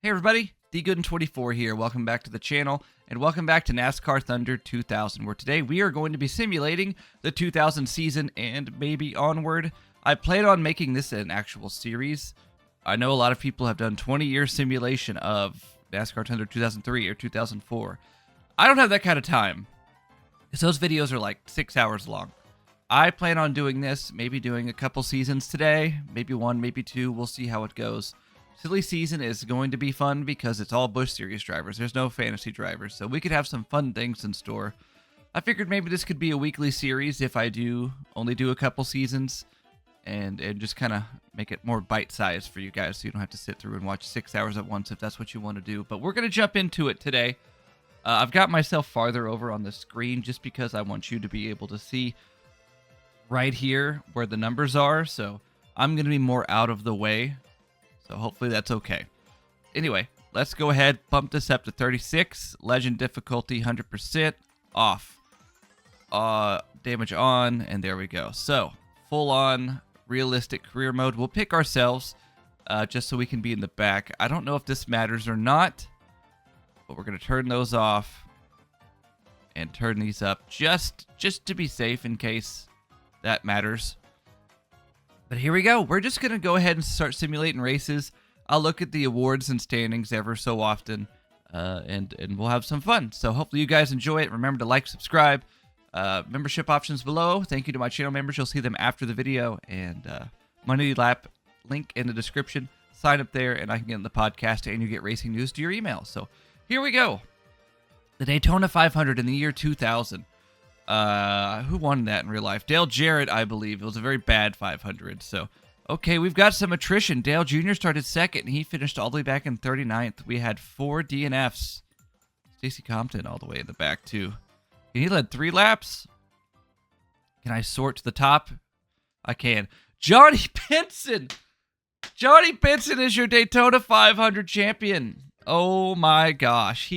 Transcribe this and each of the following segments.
Hey everybody, DGooden24 here. Welcome back to the channel, and welcome back to NASCAR Thunder 2000, where today we are going to be simulating the 2000 season and maybe onward. I plan on making this an actual series. I know a lot of people have done 20-year simulation of NASCAR Thunder 2003 or 2004. I don't have that kind of time, because those videos are like 6 hours long. I plan on doing this, maybe doing a couple seasons today, maybe one, maybe two. We'll see how it goes. Silly season is going to be fun because it's all Busch Series drivers. There's no fantasy drivers, so we could have some fun things in store. I figured maybe this could be a weekly series if I only do a couple seasons and just kind of make it more bite-sized for you guys so you don't have to sit through and watch 6 hours at once if that's what you want to do. But we're going to jump into it today. I've got myself farther over on the screen just because I want you to be able to see right here where the numbers are, so I'm going to be more out of the way. So hopefully that's okay. Anyway, let's go ahead, bump this up to 36. Legend difficulty 100% off. Damage on, and there we go. So, full on realistic career mode. We'll pick ourselves just so we can be in the back. I don't know if this matters or not, but we're going to turn those off and turn these up just to be safe in case that matters. But here we go. We're just going to go ahead and start simulating races. I'll look at the awards and standings ever so often, and we'll have some fun. So hopefully you guys enjoy it. Remember to like, subscribe. Membership options below. Thank you to my channel members. You'll see them after the video. And Money Lap link in the description. Sign up there, and I can get in the podcast, and you get racing news to your email. So here we go. The Daytona 500 in the year 2000. Who won that in real life? Dale Jarrett, I believe. It was a very bad 500. So, okay, we've got some attrition. Dale Jr. started second, and he finished all the way back in 39th. We had 4 DNFs. Stacey Compton all the way in the back, too. And he led 3 laps. Can I sort to the top? I can. Johnny Benson! Johnny Benson is your Daytona 500 champion. Oh, my gosh.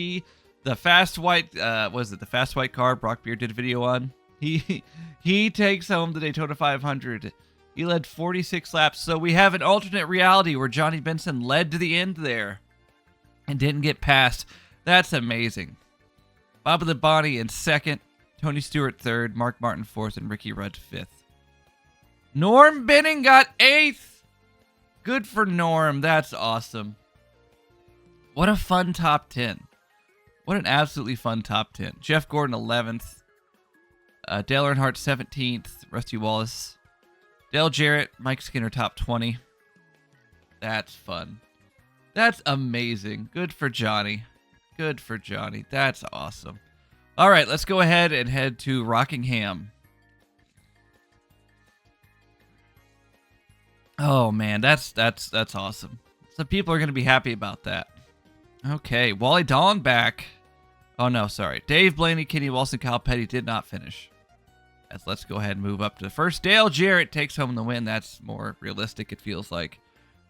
The fast white, the fast white car Brock Beard did a video on? He takes home the Daytona 500. He led 46 laps, so we have an alternate reality where Johnny Benson led to the end there and didn't get past. That's amazing. Baba the Bonnie in second, Tony Stewart third, Mark Martin fourth, and Ricky Rudd fifth. Norm Benning got 8th. Good for Norm. That's awesome. What a fun top 10. What an absolutely fun top 10. Jeff Gordon, 11th. Dale Earnhardt, 17th. Rusty Wallace. Dale Jarrett, Mike Skinner, top 20. That's fun. That's amazing. Good for Johnny. Good for Johnny. That's awesome. All right, let's go ahead and head to Rockingham. Oh, man, that's awesome. Some people are going to be happy about that. Okay, Wally Dawn back. Oh, no, sorry. Dave Blaney, Kenny Wilson, Kyle Petty did not finish. Let's go ahead and move up to the first. Dale Jarrett takes home the win. That's more realistic, it feels like.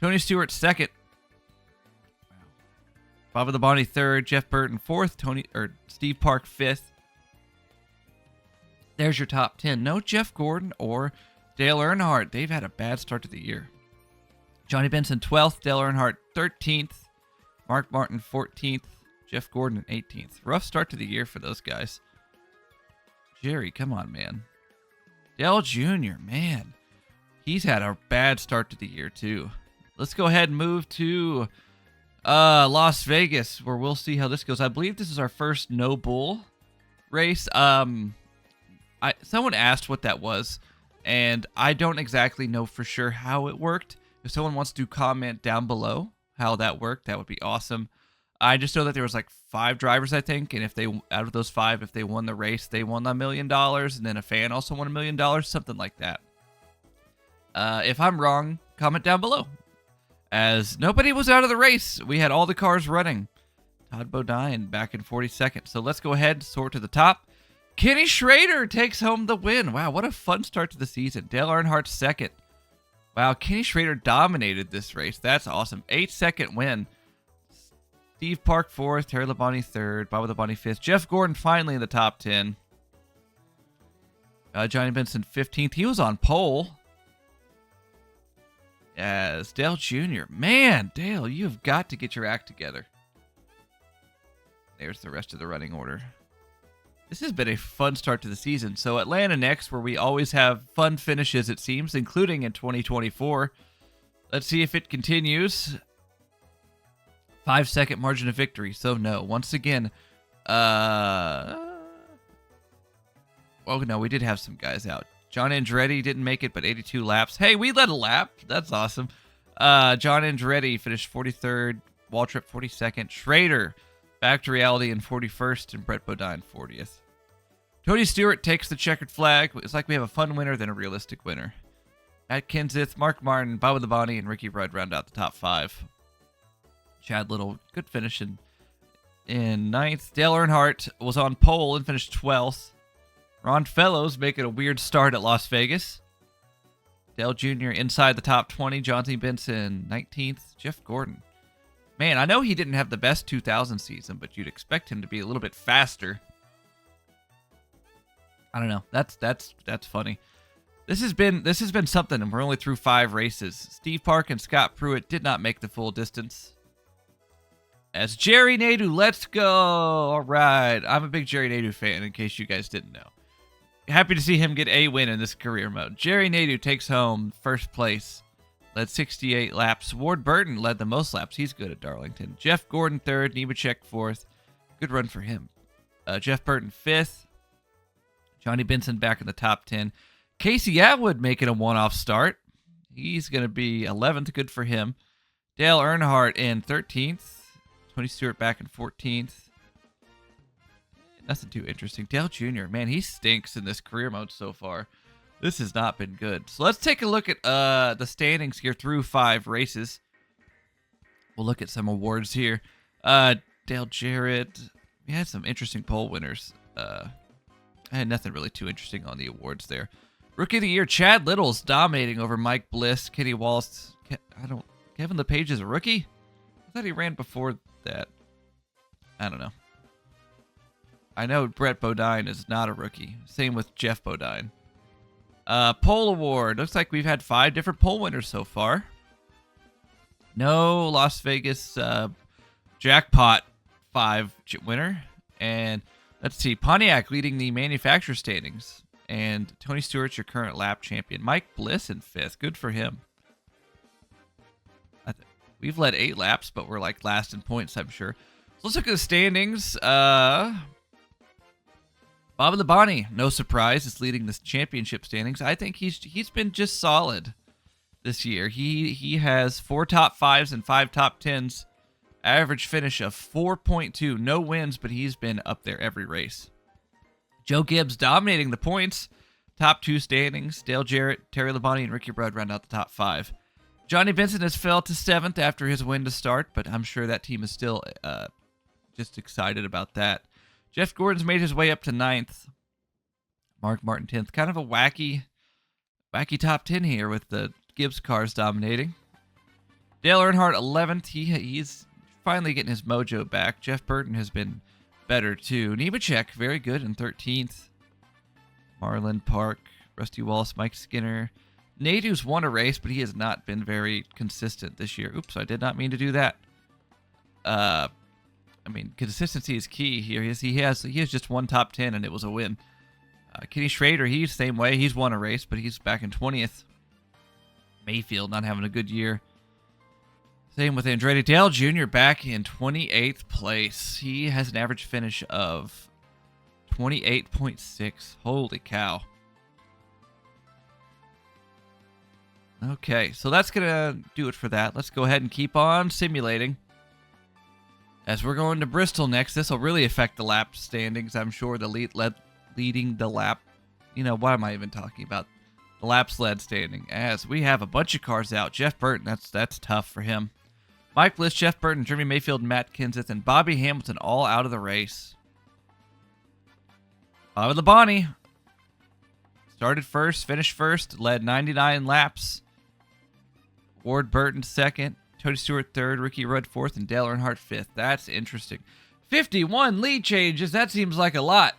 Tony Stewart, second. Baba the Bonnie, third. Jeff Burton, fourth. Steve Park, fifth. There's your top 10. No Jeff Gordon or Dale Earnhardt. They've had a bad start to the year. Johnny Benson, 12th. Dale Earnhardt, 13th. Mark Martin, 14th. Jeff Gordon, 18th. Rough start to the year for those guys. Jerry, come on, man. Dale Jr., man. He's had a bad start to the year, too. Let's go ahead and move to Las Vegas, where we'll see how this goes. I believe this is our first no bull race. Someone asked what that was, and I don't exactly know for sure how it worked. If someone wants to comment down below how that worked, that would be awesome. I just know that there was like 5 drivers, I think, and out of those 5, if they won the race, they won $1 million, and then a fan also won $1 million, something like that. If I'm wrong, comment down below. As nobody was out of the race, we had all the cars running. Todd Bodine back in 42nd. So let's go ahead and sort to the top. Kenny Schrader takes home the win. Wow, what a fun start to the season. Dale Earnhardt second. Wow, Kenny Schrader dominated this race. That's awesome. 8-second win. Steve Park 4th, Terry Labonte 3rd, Baba the Bonnie 5th. Jeff Gordon finally in the top 10. Johnny Benson 15th. He was on pole. as Dale Jr. Man, Dale, you've got to get your act together. There's the rest of the running order. This has been a fun start to the season. So Atlanta next, where we always have fun finishes, it seems, including in 2024. Let's see if it continues. 5-second margin of victory. So no, once again, well, no, we did have some guys out. John Andretti didn't make it, but 82 laps. Hey, we led a lap. That's awesome. John Andretti finished 43rd. Waltrip 42nd. Schrader back to reality in 41st, and Brett Bodine 40th. Tony Stewart takes the checkered flag. It's like we have a fun winner than a realistic winner. Matt Kenseth, Mark Martin, Bubba the Bonnie, and Ricky Rudd round out the top 5. Chad Little, good finish in 9th. Dale Earnhardt was on pole and finished 12th. Ron Fellows making a weird start at Las Vegas. Dale Jr. inside the top 20. Jonty Benson 19th. Jeff Gordon. Man, I know he didn't have the best 2000 season, but you'd expect him to be a little bit faster. I don't know. That's funny. This has been something, and we're only through 5 races. Steve Park and Scott Pruitt did not make the full distance. As Jerry Nadeau, let's go. All right. I'm a big Jerry Nadeau fan, in case you guys didn't know. Happy to see him get a win in this career mode. Jerry Nadeau takes home first place. Led 68 laps. Ward Burton led the most laps. He's good at Darlington. Jeff Gordon 3rd. Nemechek 4th. Good run for him. Jeff Burton 5th. Johnny Benson back in the top 10. Casey Atwood making a one-off start. He's going to be 11th. Good for him. Dale Earnhardt in 13th. Tony Stewart back in 14th. Nothing too interesting. Dale Jr., man, he stinks in this career mode so far. This has not been good. So let's take a look at the standings here through 5 races. We'll look at some awards here. Dale Jarrett. We had some interesting pole winners. I had nothing really too interesting on the awards there. Rookie of the Year, Chad Little's dominating over Mike Bliss, Kenny Wallace. Kevin LePage is a rookie? I thought he ran before that. I don't know. I know Brett Bodine is not a rookie. Same with Jeff Bodine. Pole award. Looks like we've had 5 different pole winners so far. No Las Vegas jackpot 5 winner. And let's see. Pontiac leading the manufacturer standings. And Tony Stewart's your current lap champion. Mike Bliss in 5th. Good for him. We've led 8 laps, but we're like last in points, I'm sure. So let's look at the standings. Bobby the Bonnie, no surprise, is leading the championship standings. I think he's been just solid this year. He has 4 top 5s and 5 top 10s. Average finish of 4.2. No wins, but he's been up there every race. Joe Gibbs dominating the points. Top 2 standings. Dale Jarrett, Terry Labonte, and Ricky Rudd round out the top 5. Johnny Benson has fell to 7th after his win to start, but I'm sure that team is still just excited about that. Jeff Gordon's made his way up to 9th. Mark Martin 10th. Kind of a wacky top 10 here with the Gibbs cars dominating. Dale Earnhardt 11th. He's finally getting his mojo back. Jeff Burton has been better too. Nemechek very good in 13th. Marlon Park, Rusty Wallace, Mike Skinner. Nadeau's won a race, but he has not been very consistent this year. Oops, I did not mean to do that. I mean, consistency is key here. He has just 1 top 10, and it was a win. Kenny Schrader, he's the same way. He's won a race, but he's back in 20th. Mayfield not having a good year. Same with Andretti. Dale Jr. back in 28th place. He has an average finish of 28.6. Holy cow. Okay, so that's going to do it for that. Let's go ahead and keep on simulating. As we're going to Bristol next, this will really affect the lap standings, I'm sure. Leading the lap. You know, what am I even talking about? The lap sled standing. As we have a bunch of cars out. Jeff Burton, that's tough for him. Mike Bliss, Jeff Burton, Jeremy Mayfield, Matt Kenseth, and Bobby Hamilton all out of the race. Bobby the Bonnie started first, finished first, led 99 laps. Ward Burton 2nd, Tony Stewart 3rd, Ricky Rudd 4th, and Dale Earnhardt 5th. That's interesting. 51 lead changes. That seems like a lot.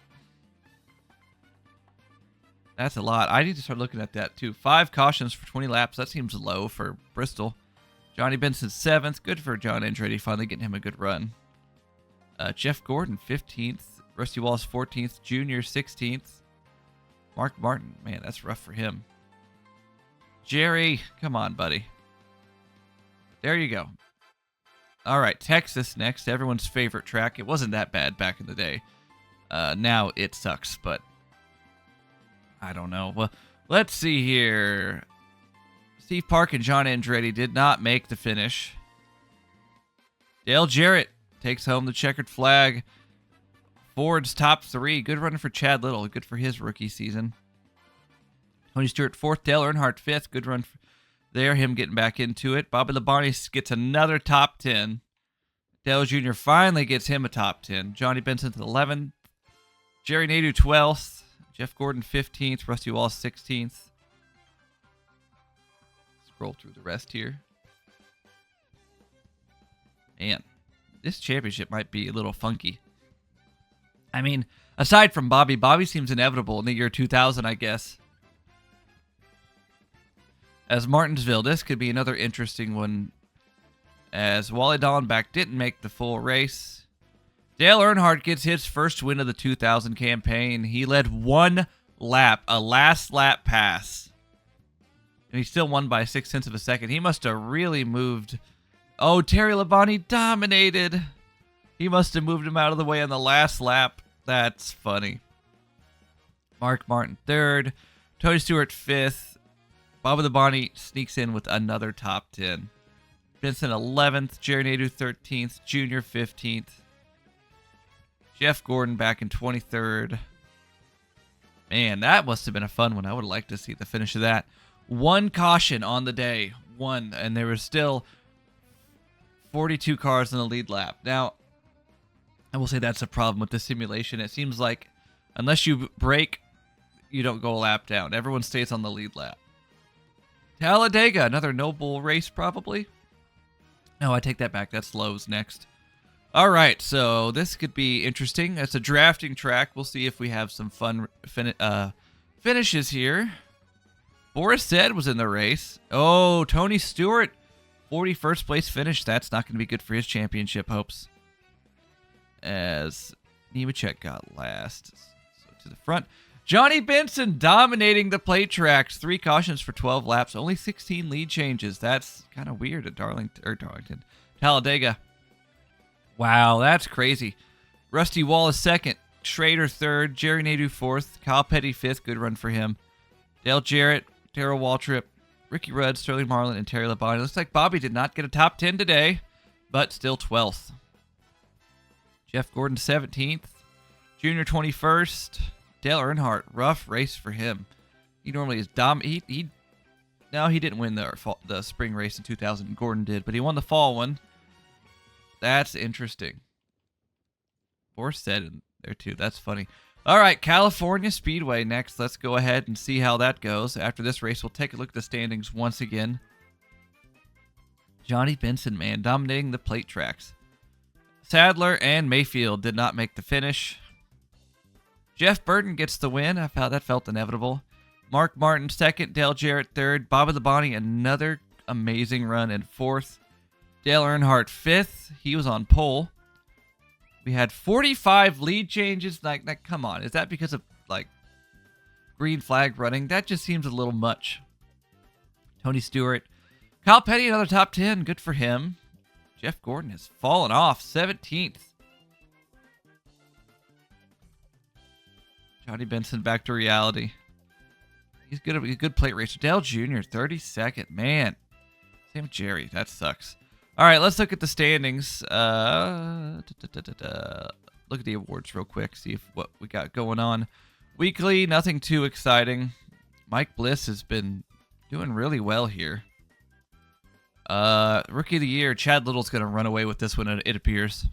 That's a lot. I need to start looking at that too. 5 cautions for 20 laps. That seems low for Bristol. Johnny Benson 7th. Good for John Andretti, finally getting him a good run. Jeff Gordon 15th. Rusty Wallace 14th. Junior 16th. Mark Martin, man, that's rough for him. Jerry, come on, buddy. There you go. All right, Texas next. Everyone's favorite track. It wasn't that bad back in the day. Now it sucks, but I don't know. Well, let's see here. Steve Park and John Andretti did not make the finish. Dale Jarrett takes home the checkered flag. Ford's top 3. Good run for Chad Little. Good for his rookie season. Tony Stewart 4th. Dale Earnhardt 5th. Good run there. Him getting back into it. Bobby Labonte gets another top 10. Dale Jr. finally gets him a top 10. Johnny Benson to 11th. Jerry Nadeau 12th. Jeff Gordon 15th. Rusty Wallace 16th. Scroll through the rest here. Man, this championship might be a little funky. I mean, aside from Bobby seems inevitable in the year 2000, I guess. As Martinsville, this could be another interesting one, as Wally Dallenbach didn't make the full race. Dale Earnhardt gets his first win of the 2000 campaign. He led 1 lap, a last lap pass. And he still won by 0.6 of a second. He must have really moved. Oh, Terry Labonte dominated. He must have moved him out of the way on the last lap. That's funny. Mark Martin 3rd. Tony Stewart 5th. Bobby Labonte sneaks in with another top 10. Benson 11th. Jerry Nadeau 13th. Junior 15th. Jeff Gordon back in 23rd. Man, that must have been a fun one. I would like to see the finish of that. 1 caution on the day. 1. And there was still 42 cars in the lead lap. Now, I will say that's a problem with this simulation. It seems like unless you break, you don't go a lap down. Everyone stays on the lead lap. Talladega, another noble race probably. No, I take that back. That's Lowe's next. All right, so this could be interesting. It's a drafting track. We'll see if we have some fun finishes here. Boris Said was in the race. Oh, Tony Stewart, 41st place finish. That's not going to be good for his championship hopes. As Nemechek got last. So to the front. Johnny Benson dominating the plate tracks. 3 cautions for 12 laps. Only 16 lead changes. That's kind of weird at Darlington. Talladega. Wow, that's crazy. Rusty Wallace 2nd. Schrader 3rd. Jerry Nadeau 4th. Kyle Petty 5th. Good run for him. Dale Jarrett, Darrell Waltrip, Ricky Rudd, Sterling Marlin, and Terry Labonte. Looks like Bobby did not get a top 10 today, but still 12th. Jeff Gordon 17th. Junior 21st. Dale Earnhardt, rough race for him. He normally is No, he didn't win the spring race in 2000. Gordon did, but he won the fall one. That's interesting. Boris said in there too. That's funny. All right, California Speedway next. Let's go ahead and see how that goes. After this race, we'll take a look at the standings once again. Johnny Benson, man, dominating the plate tracks. Sadler and Mayfield did not make the finish. Jeff Burton gets the win. I thought that felt inevitable. Mark Martin 2nd. Dale Jarrett 3rd. Bobby Labonte, another amazing run in 4th. Dale Earnhardt 5th. He was on pole. We had 45 lead changes. Like, come on. Is that because of, like, green flag running? That just seems a little much. Tony Stewart. Kyle Petty, another top 10. Good for him. Jeff Gordon has fallen off. 17th. Johnny Benson back to reality. He's good. A good plate racer. Dale Jr., 32nd. Man. Same with Jerry. That sucks. All right, let's look at the standings. Look at the awards real quick. See what we got going on. Weekly, nothing too exciting. Mike Bliss has been doing really well here. Rookie of the Year, Chad Little's going to run away with this one, it appears.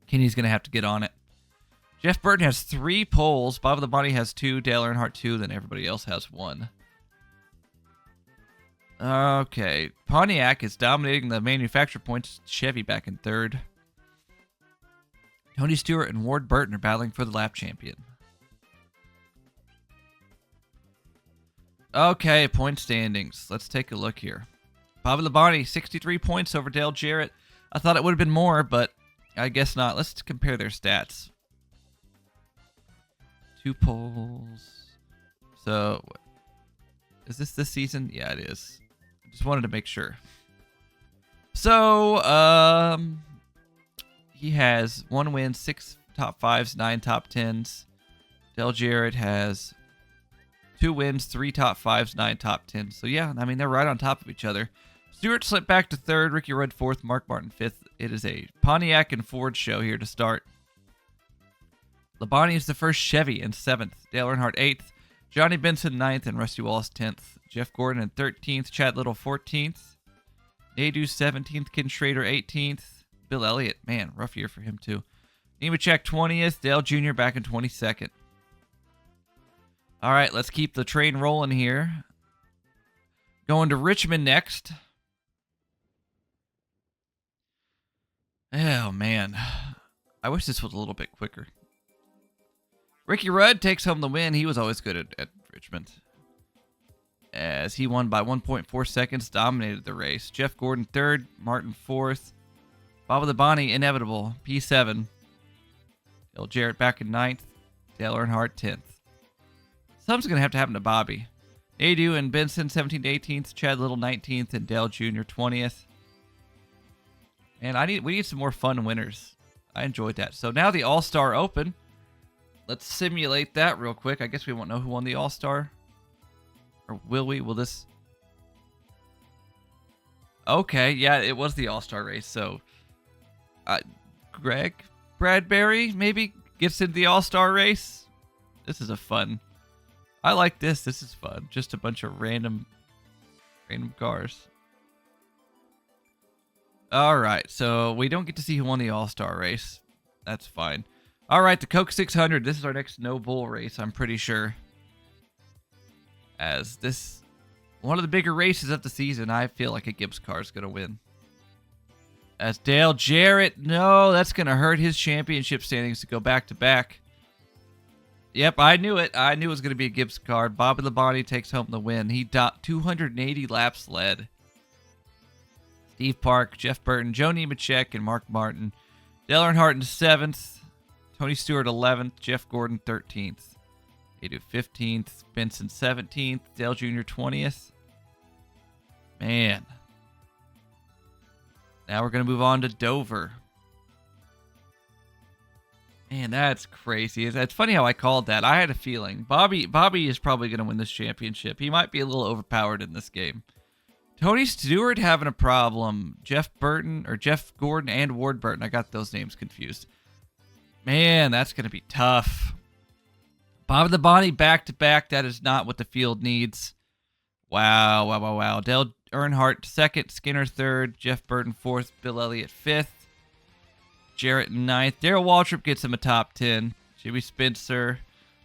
Kenny's going to have to get on it. Jeff Burton has 3 poles. Bobby Labonte has 2. Dale Earnhardt 2. Then everybody else has 1. Okay. Pontiac is dominating the manufacturer points. Chevy back in 3rd. Tony Stewart and Ward Burton are battling for the lap champion. Okay, point standings. Let's take a look here. Bobby Labonte, 63 points over Dale Jarrett. I thought it would have been more, but I guess not. Let's compare their stats. 2 poles. So, is this season? Yeah, it is. Just wanted to make sure. So, he has 1 win, 6 top 5s, 9 top 10s. Dale Jarrett has 2 wins, 3 top 5s, 9 top 10s. So, yeah, I mean, they're right on top of each other. Stewart slipped back to 3rd, Ricky Rudd 4th, Mark Martin 5th. It is a Pontiac and Ford show here to start. Labonte is the first Chevy in 7th, Dale Earnhardt 8th, Johnny Benson 9th, and Rusty Wallace 10th. Jeff Gordon in 13th, Chad Little 14th, Nadu 17th, Ken Schrader 18th, Bill Elliott, man, rough year for him too. Nemechek 20th, Dale Jr. back in 22nd. All right, let's keep the train rolling here. Going to Richmond next. Oh, man. I wish this was a little bit quicker. Ricky Rudd takes home the win. He was always good at Richmond, as he won by 1.4 seconds, dominated the race. Jeff Gordon 3rd, Martin 4th. Bobby Labonte, inevitable, P7. Dale Jarrett back in 9th. Dale Earnhardt 10th. Something's going to have to happen to Bobby. Nadu and Benson 17th, 18th. Chad Little 19th, and Dale Jr. 20th. And we need some more fun winners. I enjoyed that. So now the All-Star Open. Let's simulate that real quick. I guess we won't know who won the All-Star. Or will we? Will this... Okay, yeah, it was the All-Star race. So, Greg Bradbury maybe gets into the All-Star race. This is a fun... I like this. This is fun. Just a bunch of random cars. All right, so we don't get to see who won the All-Star race. That's fine. All right, the Coke 600. This is our next no bull race, I'm pretty sure. As this, one of the bigger races of the season, I feel like a Gibbs car is going to win. As Dale Jarrett, no, that's going to hurt his championship standings to go back-to-back. Yep, I knew it. I knew it was going to be a Gibbs car. Bobby Labonte takes home the win. He 280 laps led. Steve Park, Jeff Burton, Joe Nemechek, and Mark Martin. Dale Earnhardt in 7th. Tony Stewart 11th. Jeff Gordon 13th. Nadu 15th. Benson 17th. Dale Jr. 20th. Man. Now we're going to move on to Dover. Man, that's crazy. It's funny how I called that. I had a feeling. Bobby is probably going to win this championship. He might be a little overpowered in this game. Tony Stewart having a problem. Jeff Gordon and Ward Burton. I got those names confused. Man, that's going to be tough. Bobby Labonte back-to-back. That is not what the field needs. Wow. Dale Earnhardt 2nd, Skinner 3rd, Jeff Burton 4th, Bill Elliott 5th, Jarrett 9th. Darrell Waltrip gets him a top 10. Jimmy Spencer,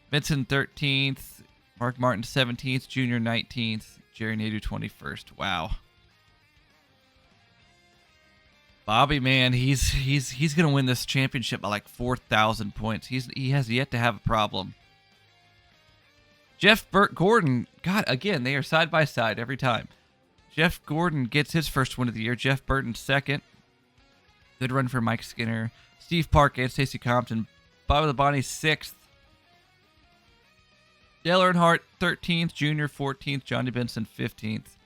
Benson 13th, Mark Martin 17th, Junior 19th, Jerry Nadu 21st. Wow. Bobby, man, he's going to win this championship by like 4,000 points. He has yet to have a problem. Gordon, God, again, they are side by side every time. Jeff Gordon gets his first win of the year. Jeff Burton 2nd. Good run for Mike Skinner. Steve Park and Stacey Compton. Bobby Labonte 6th. Dale Earnhardt 13th. Junior 14th. Johnny Benson 15th.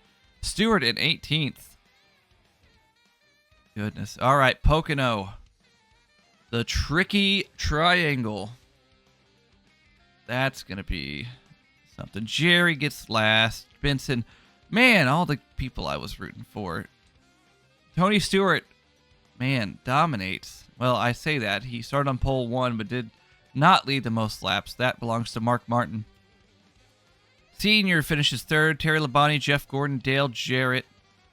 Stewart in 18th. Goodness. All right, Pocono. The tricky triangle. That's going to be something. Jerry gets last. Benson. Man, all the people I was rooting for. Tony Stewart, man, dominates. Well, I say that. He started on pole 1, but did not lead the most laps. That belongs to Mark Martin. Senior finishes 3rd. Terry Labonte, Jeff Gordon, Dale Jarrett.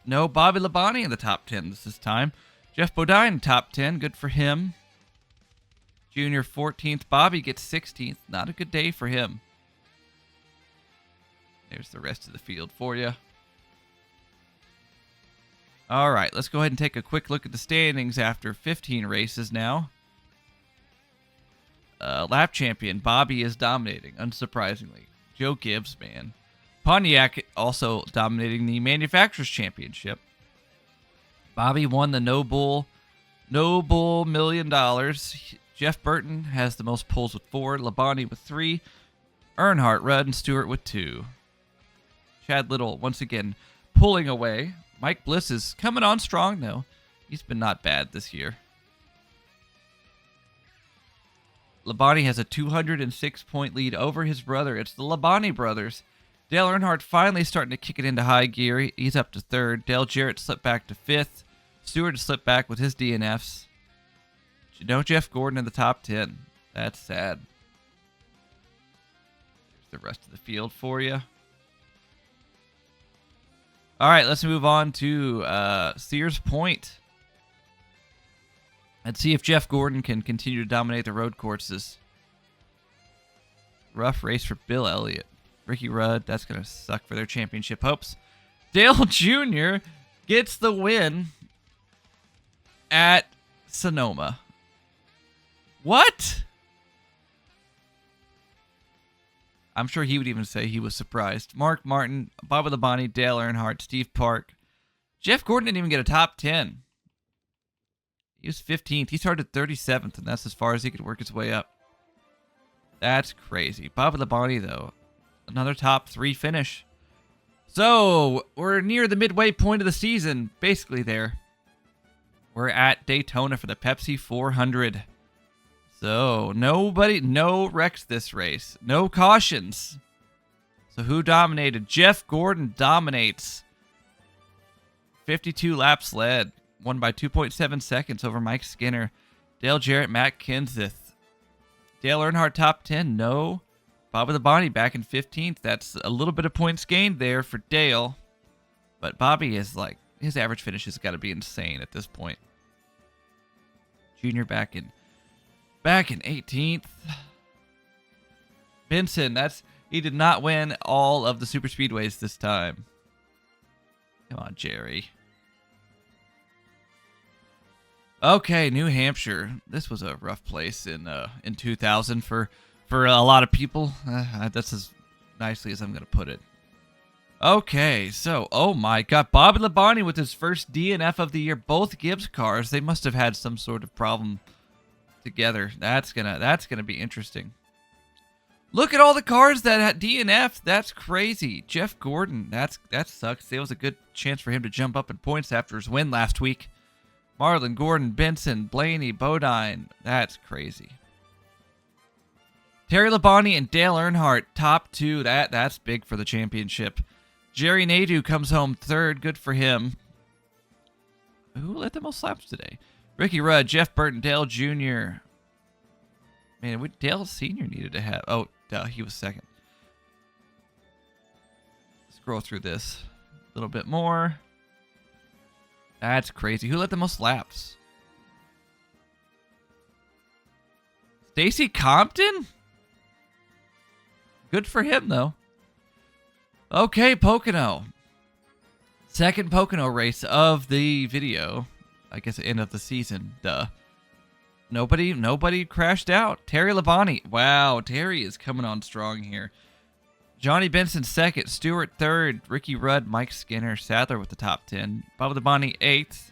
No, Bobby Labonte in the top 10 this time. Jeff Bodine, top 10. Good for him. Junior 14th. Bobby gets 16th. Not a good day for him. There's the rest of the field for you. All right, let's go ahead and take a quick look at the standings after 15 races now. Lap champion, Bobby is dominating, unsurprisingly. Joe Gibbs, man. Pontiac also dominating the Manufacturers Championship. Bobby won the No Bull $1 million. Jeff Burton has the most pulls with 4. Labonte with 3. Earnhardt, Rudd, and Stewart with 2. Chad Little, once again, pulling away. Mike Bliss is coming on strong, though. He's been not bad this year. Labonte has a 206-point lead over his brother. It's the Labonte brothers. Dale Earnhardt finally starting to kick it into high gear. He's up to 3rd. Dale Jarrett slipped back to 5th. Stewart slipped back with his DNFs. Jeff Gordon in the top 10. That's sad. There's the rest of the field for you. All right, let's move on to Sears Point. Let's see if Jeff Gordon can continue to dominate the road courses. Rough race for Bill Elliott. Ricky Rudd, that's going to suck for their championship hopes. Dale Jr. gets the win at Sonoma. What? I'm sure he would even say he was surprised. Mark Martin, Bobby Labonte, Dale Earnhardt, Steve Park. Jeff Gordon didn't even get a top 10. He was 15th. He started 37th, and that's as far as he could work his way up. That's crazy. Bobby Labonte, though, another top 3 finish. So, we're near the midway point of the season, basically there. We're at Daytona for the Pepsi 400. So, no wrecks this race. No cautions. So, who dominated? Jeff Gordon dominates. 52 laps led. Won by 2.7 seconds over Mike Skinner. Dale Jarrett, Matt Kenseth. Dale Earnhardt top 10. No. Bobby Labonte back in 15th. That's a little bit of points gained there for Dale. But Bobby is like, his average finish has got to be insane at this point. Junior back in 18th. Benson, he did not win all of the super speedways this time. Come on, Jerry. Okay, New Hampshire. This was a rough place in 2000 for a lot of people. That's as nicely as I'm going to put it. Okay, so, oh my God, Bobby Labonte with his first DNF of the year. Both Gibbs cars, they must have had some sort of problem together. That's gonna be interesting. Look at all the cars that had DNF. That's crazy. Jeff Gordon, that sucks. There was a good chance for him to jump up in points after his win last week. Marlon, Gordon, Benson, Blaney, Bodine. That's crazy. Terry Labonte and Dale Earnhardt, top 2. That's big for the championship. Jerry Nadeau comes home 3rd. Good for him. Who led the most laps today? Ricky Rudd, Jeff Burton, Dale Jr. Man, Dale Sr. needed to have... Oh, he was 2nd. Scroll through this a little bit more. That's crazy. Who led the most laps? Stacy Compton? Good for him, though. Okay, Pocono. Second Pocono race of the video. I guess end of the season. Duh. Nobody crashed out. Terry Labonte. Wow, Terry is coming on strong here. Johnny Benson 2nd. Stewart 3rd. Ricky Rudd, Mike Skinner, Sadler with the top 10. Bobby Labonte 8th.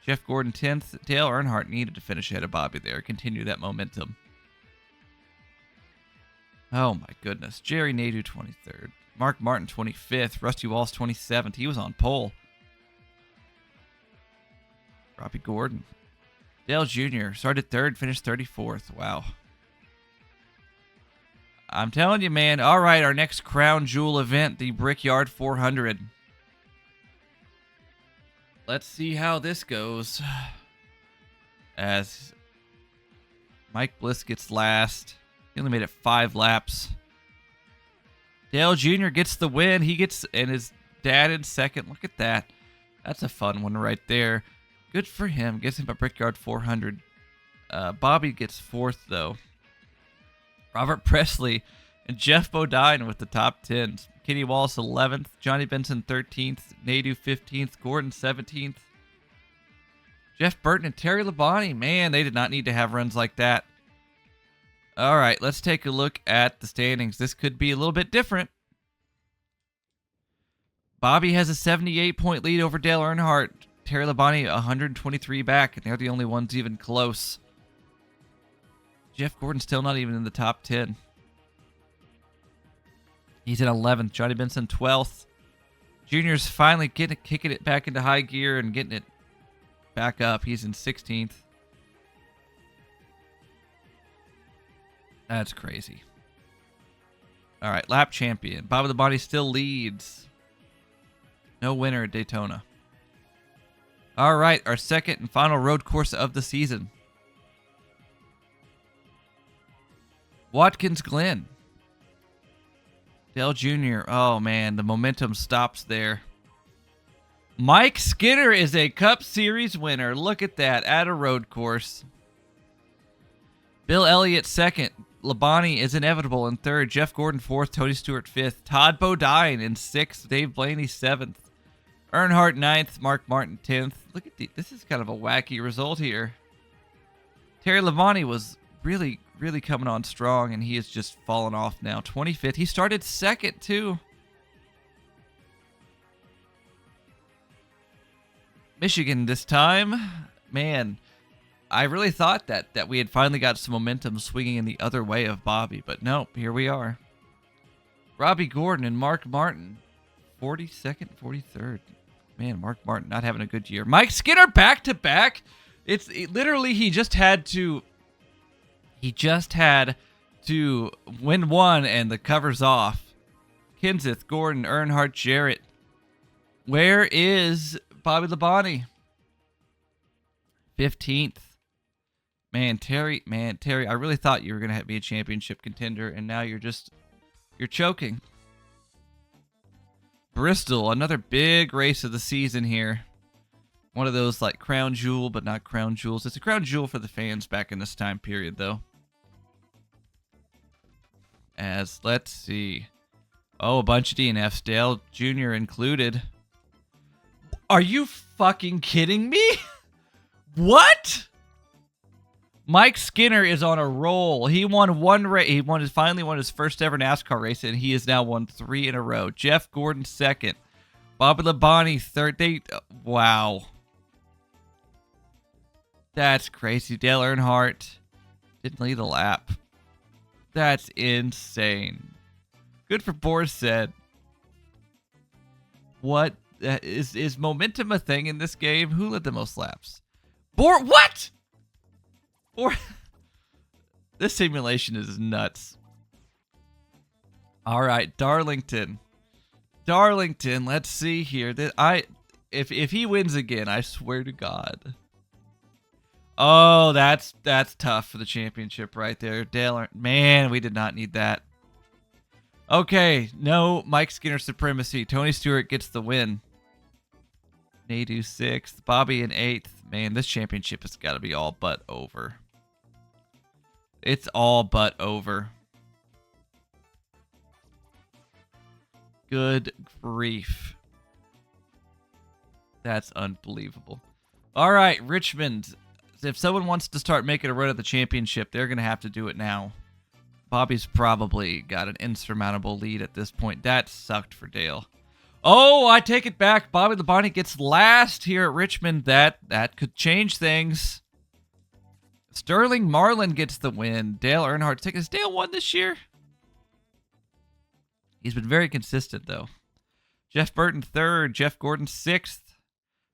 Jeff Gordon 10th. Dale Earnhardt needed to finish ahead of Bobby there. Continue that momentum. Oh my goodness. Jerry Nadeau 23rd. Mark Martin 25th. Rusty Walsh 27th. He was on pole. Robbie Gordon. Dale Jr. started 3rd, finished 34th. Wow. I'm telling you, man. All right, our next crown jewel event, the Brickyard 400. Let's see how this goes. As Mike Bliss gets last. He only made it 5 laps. Dale Jr. gets the win. And his dad in 2nd. Look at that. That's a fun one right there. Good for him. Gets him a Brickyard 400. Bobby gets 4th, though. Robert Presley and Jeff Bodine with the top 10s. Kenny Wallace 11th. Johnny Benson 13th. Nadeau 15th. Gordon 17th. Jeff Burton and Terry Labonte. Man, they did not need to have runs like that. All right, let's take a look at the standings. This could be a little bit different. Bobby has a 78-point lead over Dale Earnhardt. Terry Labonte 123 back, and they're the only ones even close. Jeff Gordon still not even in the top 10. He's in 11th. Johnny Benson 12th. Junior's finally kicking it back into high gear and getting it back up. He's in 16th. That's crazy. All right, lap champion. Bobby Labonte still leads. No winner at Daytona. All right, our second and final road course of the season. Watkins Glen. Dale Jr. Oh, man, the momentum stops there. Mike Skinner is a Cup Series winner. Look at that, at a road course. Bill Elliott second. Labonte is inevitable in third. Jeff Gordon fourth. Tony Stewart fifth. Todd Bodine in sixth. Dave Blaney seventh. Earnhardt ninth. Mark Martin 10th. Look at this is kind of a wacky result here. Terry Labonte was really coming on strong, and he has just fallen off now. 25th. He started second, too. Michigan this time. Man, I really thought that we had finally got some momentum swinging in the other way of Bobby, but nope, here we are. Robbie Gordon and Mark Martin, 42nd, 43rd. Man, Mark Martin not having a good year. Mike Skinner back-to-back. Literally, he just had to win one, and the cover's off. Kenseth, Gordon, Earnhardt, Jarrett. Where is Bobby Labonte? 15th. Man, Terry, I really thought you were going to be a championship contender, and now you're choking. Bristol, another big race of the season here. One of those like crown jewel, but not crown jewels. It's a crown jewel for the fans back in this time period, though. Let's see. Oh, a bunch of DNFs, Dale Jr. included. Are you fucking kidding me? What? Mike Skinner is on a roll. He won one race. He finally won his first ever NASCAR race, and he has now won 3 in a row. Jeff Gordon second. Bobby Labonte third. Wow. That's crazy. Dale Earnhardt didn't lead the lap. That's insane. Good for Borsed. What is momentum a thing in this game? Who led the most laps? What? This simulation is nuts. All right, Darlington. Let's see here. If he wins again, I swear to God. Oh, that's tough for the championship right there. Dale, man, we did not need that. Okay, no Mike Skinner supremacy. Tony Stewart gets the win. Nadu 6th. Bobby in 8th. Man, this championship has got to be all but over. It's all but over. Good grief. That's unbelievable. All right, Richmond. If someone wants to start making a run at the championship, they're going to have to do it now. Bobby's probably got an insurmountable lead at this point. That sucked for Dale. Oh, I take it back. Bobby Labonte gets last here at Richmond. That could change things. Sterling Marlin gets the win. Dale Earnhardt. Has Dale won this year? He's been very consistent, though. Jeff Burton 3rd. Jeff Gordon 6th.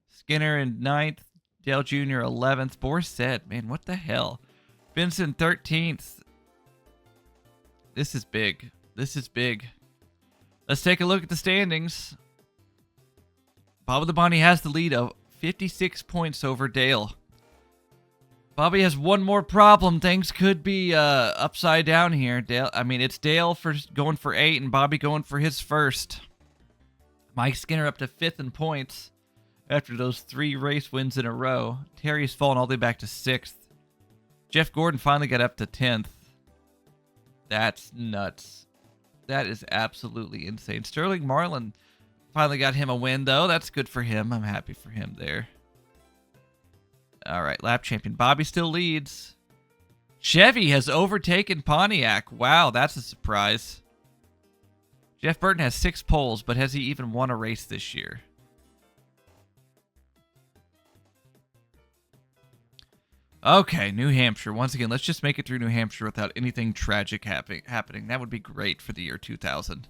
Skinner in 9th. Dale Jr. 11th. Borsed. Man, what the hell? Benson 13th. This is big. Let's take a look at the standings. Bobby Labonte has the lead of 56 points over Dale. Bobby has one more problem. Things could be upside down here. It's Dale going for 8 and Bobby going for his first. Mike Skinner up to 5th in points after those 3 race wins in a row. Terry's fallen all the way back to 6th. Jeff Gordon finally got up to 10th. That's nuts. That is absolutely insane. Sterling Marlin finally got him a win, though. That's good for him. I'm happy for him there. All right, lap champion. Bobby still leads. Chevy has overtaken Pontiac. Wow, that's a surprise. Jeff Burton has 6 poles, but has he even won a race this year? Okay, New Hampshire. Once again, let's just make it through New Hampshire without anything tragic happening. That would be great for the year 2000.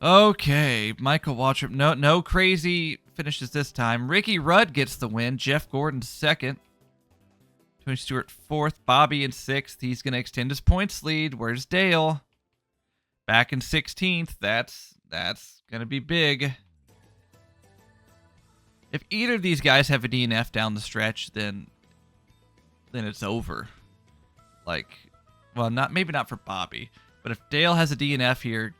Okay, Michael Waltrip. No crazy finishes this time. Ricky Rudd gets the win. Jeff Gordon second. Tony Stewart fourth. Bobby in sixth. He's going to extend his points lead. Where's Dale? Back in 16th. That's going to be big. If either of these guys have a DNF down the stretch, then it's over. Like, well, maybe not for Bobby, but if Dale has a DNF here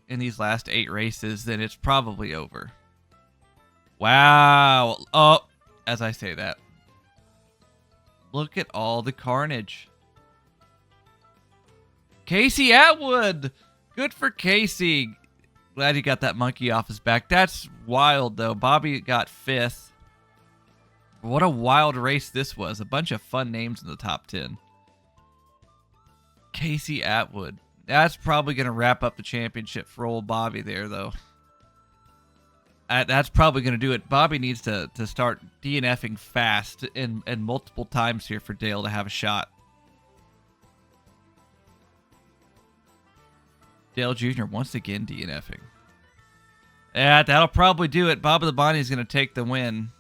in these last 8 races, then it's probably over. Wow. Oh, as I say that, look at all the carnage. Casey Atwood. Good for Casey. Glad he got that monkey off his back. That's wild, though. Bobby got 5th. What a wild race this was. A bunch of fun names in the top 10. Casey Atwood. That's probably going to wrap up the championship for old Bobby there, though. That's probably going to do it. Bobby needs to start DNFing fast and multiple times here for Dale to have a shot. Dale Jr. once again DNFing. Yeah, that'll probably do it. Bob the Bonnie is going to take the win.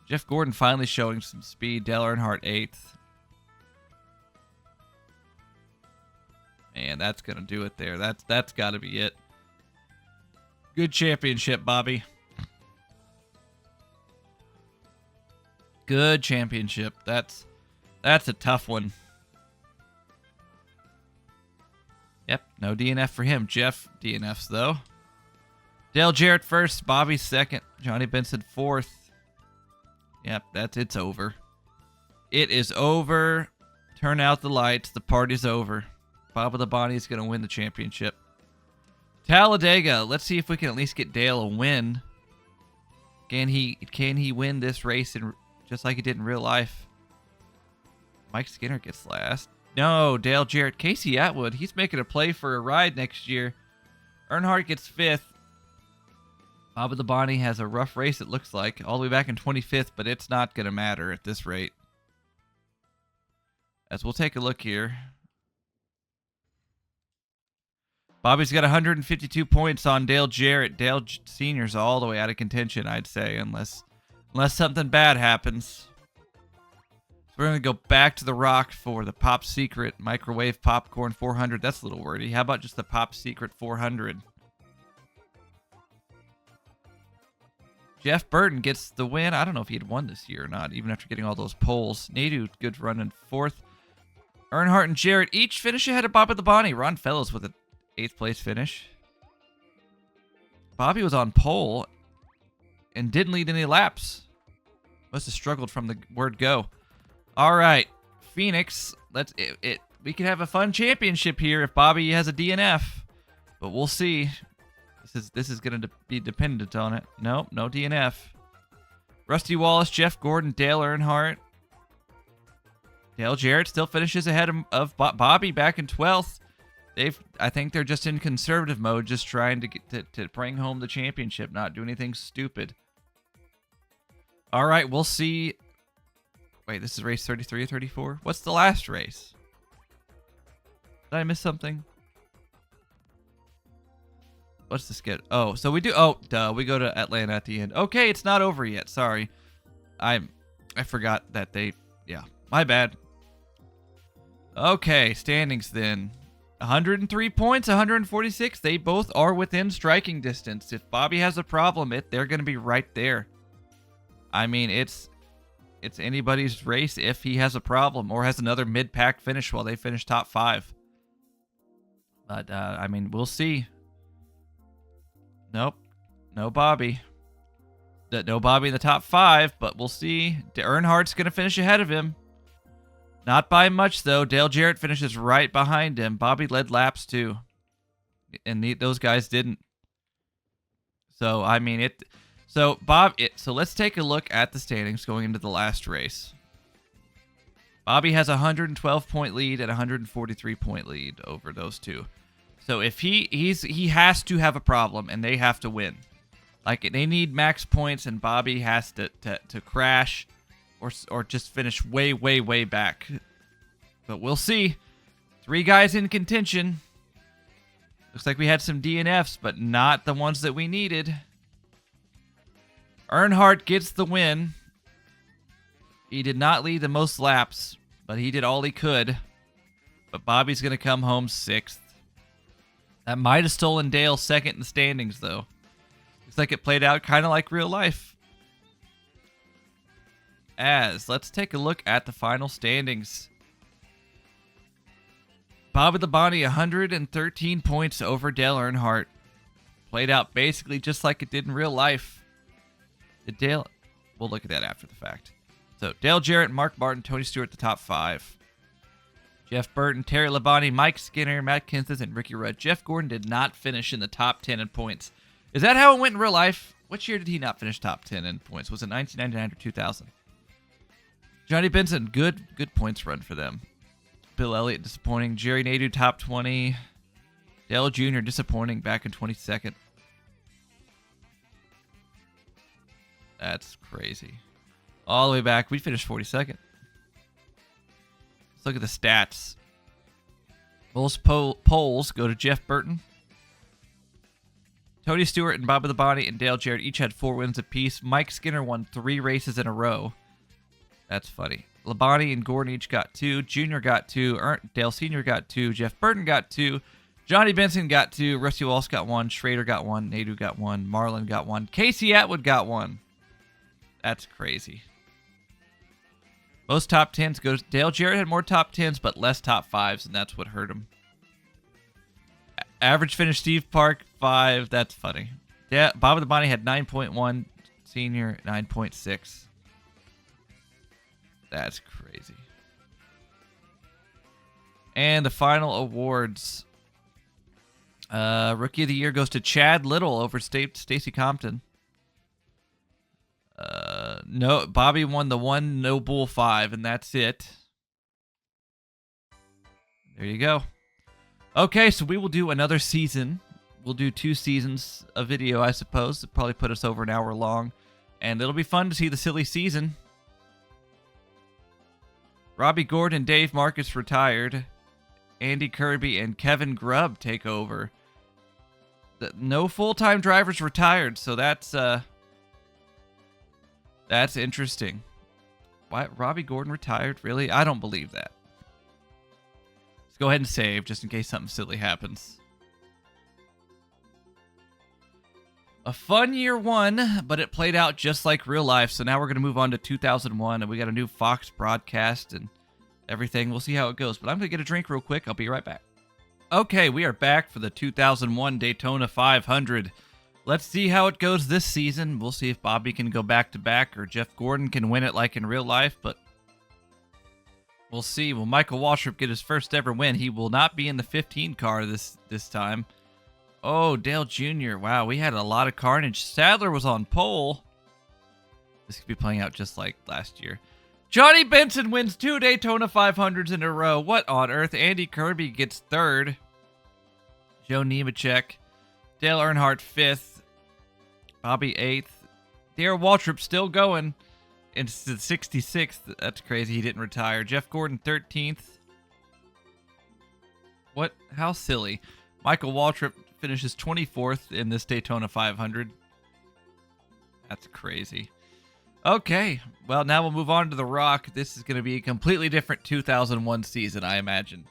Jeff Gordon finally showing some speed. Dale Earnhardt 8th. Man, that's going to do it there. That's got to be it. Good championship, Bobby. Good championship. That's a tough one. Yep, no DNF for him. Jeff DNFs, though. Dale Jarrett first. Bobby second. Johnny Benson fourth. Yep, it's over. It is over. Turn out the lights. The party's over. Bob of the Bonnie is going to win the championship. Talladega. Let's see if we can at least get Dale a win. Can he win this race just like he did in real life? Mike Skinner gets last. No, Dale Jarrett. Casey Atwood. He's making a play for a ride next year. Earnhardt gets 5th. Bob of the Bonnie has a rough race, it looks like. All the way back in 25th, but it's not going to matter at this rate. As we'll take a look here. Bobby's got 152 points on Dale Jarrett. Dale Sr.'s all the way out of contention, I'd say, unless something bad happens. So we're going to go back to the Rock for the Pop Secret Microwave Popcorn 400. That's a little wordy. How about just the Pop Secret 400? Jeff Burton gets the win. I don't know if he had won this year or not, even after getting all those poles. Nadu, good run in 4th. Earnhardt and Jarrett each finish ahead of Bob of the Bonnie. Ron Fellows with an 8th place finish. Bobby was on pole and didn't lead any laps. Must have struggled from the word go. All right, Phoenix. We could have a fun championship here if Bobby has a DNF, but we'll see. This is going to be dependent on it. Nope, no DNF. Rusty Wallace, Jeff Gordon, Dale Earnhardt. Dale Jarrett still finishes ahead of Bobby back in 12th. I think they're just in conservative mode, just trying to get to bring home the championship, not do anything stupid. All right, we'll see. Wait, this is race 33 or 34? What's the last race? Did I miss something? What's the skid? Oh, so we do. Oh, duh. We go to Atlanta at the end. Okay, it's not over yet. Sorry, I forgot that they. Yeah, my bad. Okay, standings then. 103 points, 146. They both are within striking distance. If Bobby has a problem, they're going to be right there. I mean, it's anybody's race if he has a problem or has another mid-pack finish while they finish top 5. But I mean, we'll see. Nope. No Bobby. No Bobby in the top 5, but we'll see. Earnhardt's going to finish ahead of him. Not by much, though. Dale Jarrett finishes right behind him. Bobby led laps, too. And those guys didn't. So, I mean, So let's take a look at the standings going into the last race. Bobby has a 112-point lead and a 143-point lead over those two. So if he has to have a problem, and they have to win. Like, they need max points, and Bobby has to crash or just finish way, way, way back. But we'll see. 3 guys in contention. Looks like we had some DNFs, but not the ones that we needed. Earnhardt gets the win. He did not lead the most laps, but he did all he could. But Bobby's going to come home 6th. That might have stolen Dale 2nd in the standings, though. Looks like it played out kind of like real life. Let's take a look at the final standings. Bobby Labonte, 113 points over Dale Earnhardt. Played out basically just like it did in real life. We'll look at that after the fact. So, Dale Jarrett, Mark Martin, Tony Stewart, the top 5. Jeff Burton, Terry Labonte, Mike Skinner, Matt Kenseth, and Ricky Rudd. Jeff Gordon did not finish in the top 10 in points. Is that how it went in real life? Which year did he not finish top 10 in points? Was it 1999 or 2000? Johnny Benson, good points run for them. Bill Elliott, disappointing. Jerry Nadeau, top 20. Dale Jr., disappointing, back in 22nd. That's crazy. All the way back, we finished 42nd. Let's look at the stats. Most polls go to Jeff Burton. Tony Stewart and Bobby Labonte and Dale Jarrett each had 4 wins apiece. Mike Skinner won 3 races in a row. That's funny. Labonte and Gordon each got 2. Junior got 2. Dale Sr. got 2. Jeff Burton got 2. Johnny Benson got 2. Rusty Walsh got 1. Schrader got 1. Nadeau got 1. Marlin got 1. Casey Atwood got 1. That's crazy. Most top 10s goes. Dale Jarrett had more top 10s, but less top 5s, and that's what hurt him. Average finish, Steve Park, 5. That's funny. Yeah, Bobby Labonte had 9.1. Senior, 9.6. That's crazy. And the final awards. Rookie of the Year goes to Chad Little over Stacy Compton. No, Bobby won the 1 No Bull 5, and that's it. There you go. Okay, so we will do another season. We'll do 2 seasons of video, I suppose. It'll probably put us over an hour long. And it'll be fun to see the silly season. Robbie Gordon, Dave Marcus retired. Andy Kirby and Kevin Grubb take over. No full-time drivers retired, so that's interesting. Why Robbie Gordon retired? Really? I don't believe that. Let's go ahead and save just in case something silly happens. A fun year 1, but it played out just like real life. So now we're going to move on to 2001, and we got a new Fox broadcast and everything. We'll see how it goes. But I'm going to get a drink real quick. I'll be right back. Okay, we are back for the 2001 Daytona 500. Let's see how it goes this season. We'll see if Bobby can go back-to-back or Jeff Gordon can win it like in real life, but we'll see. Will Michael Waltrip get his first ever win? He will not be in the 15 car this time. Oh, Dale Jr. Wow, we had a lot of carnage. Sadler was on pole. This could be playing out just like last year. Johnny Benson wins 2 Daytona 500s in a row. What on earth? Andy Kirby gets 3rd. Joe Nemechek. Dale Earnhardt 5th. Bobby 8th. Darrell Waltrip still going into the 66th. That's crazy. He didn't retire. Jeff Gordon 13th. What? How silly. Michael Waltrip finishes 24th in this Daytona 500. That's crazy. Okay. Well, now we'll move on to The Rock. This is going to be a completely different 2001 season, I imagine.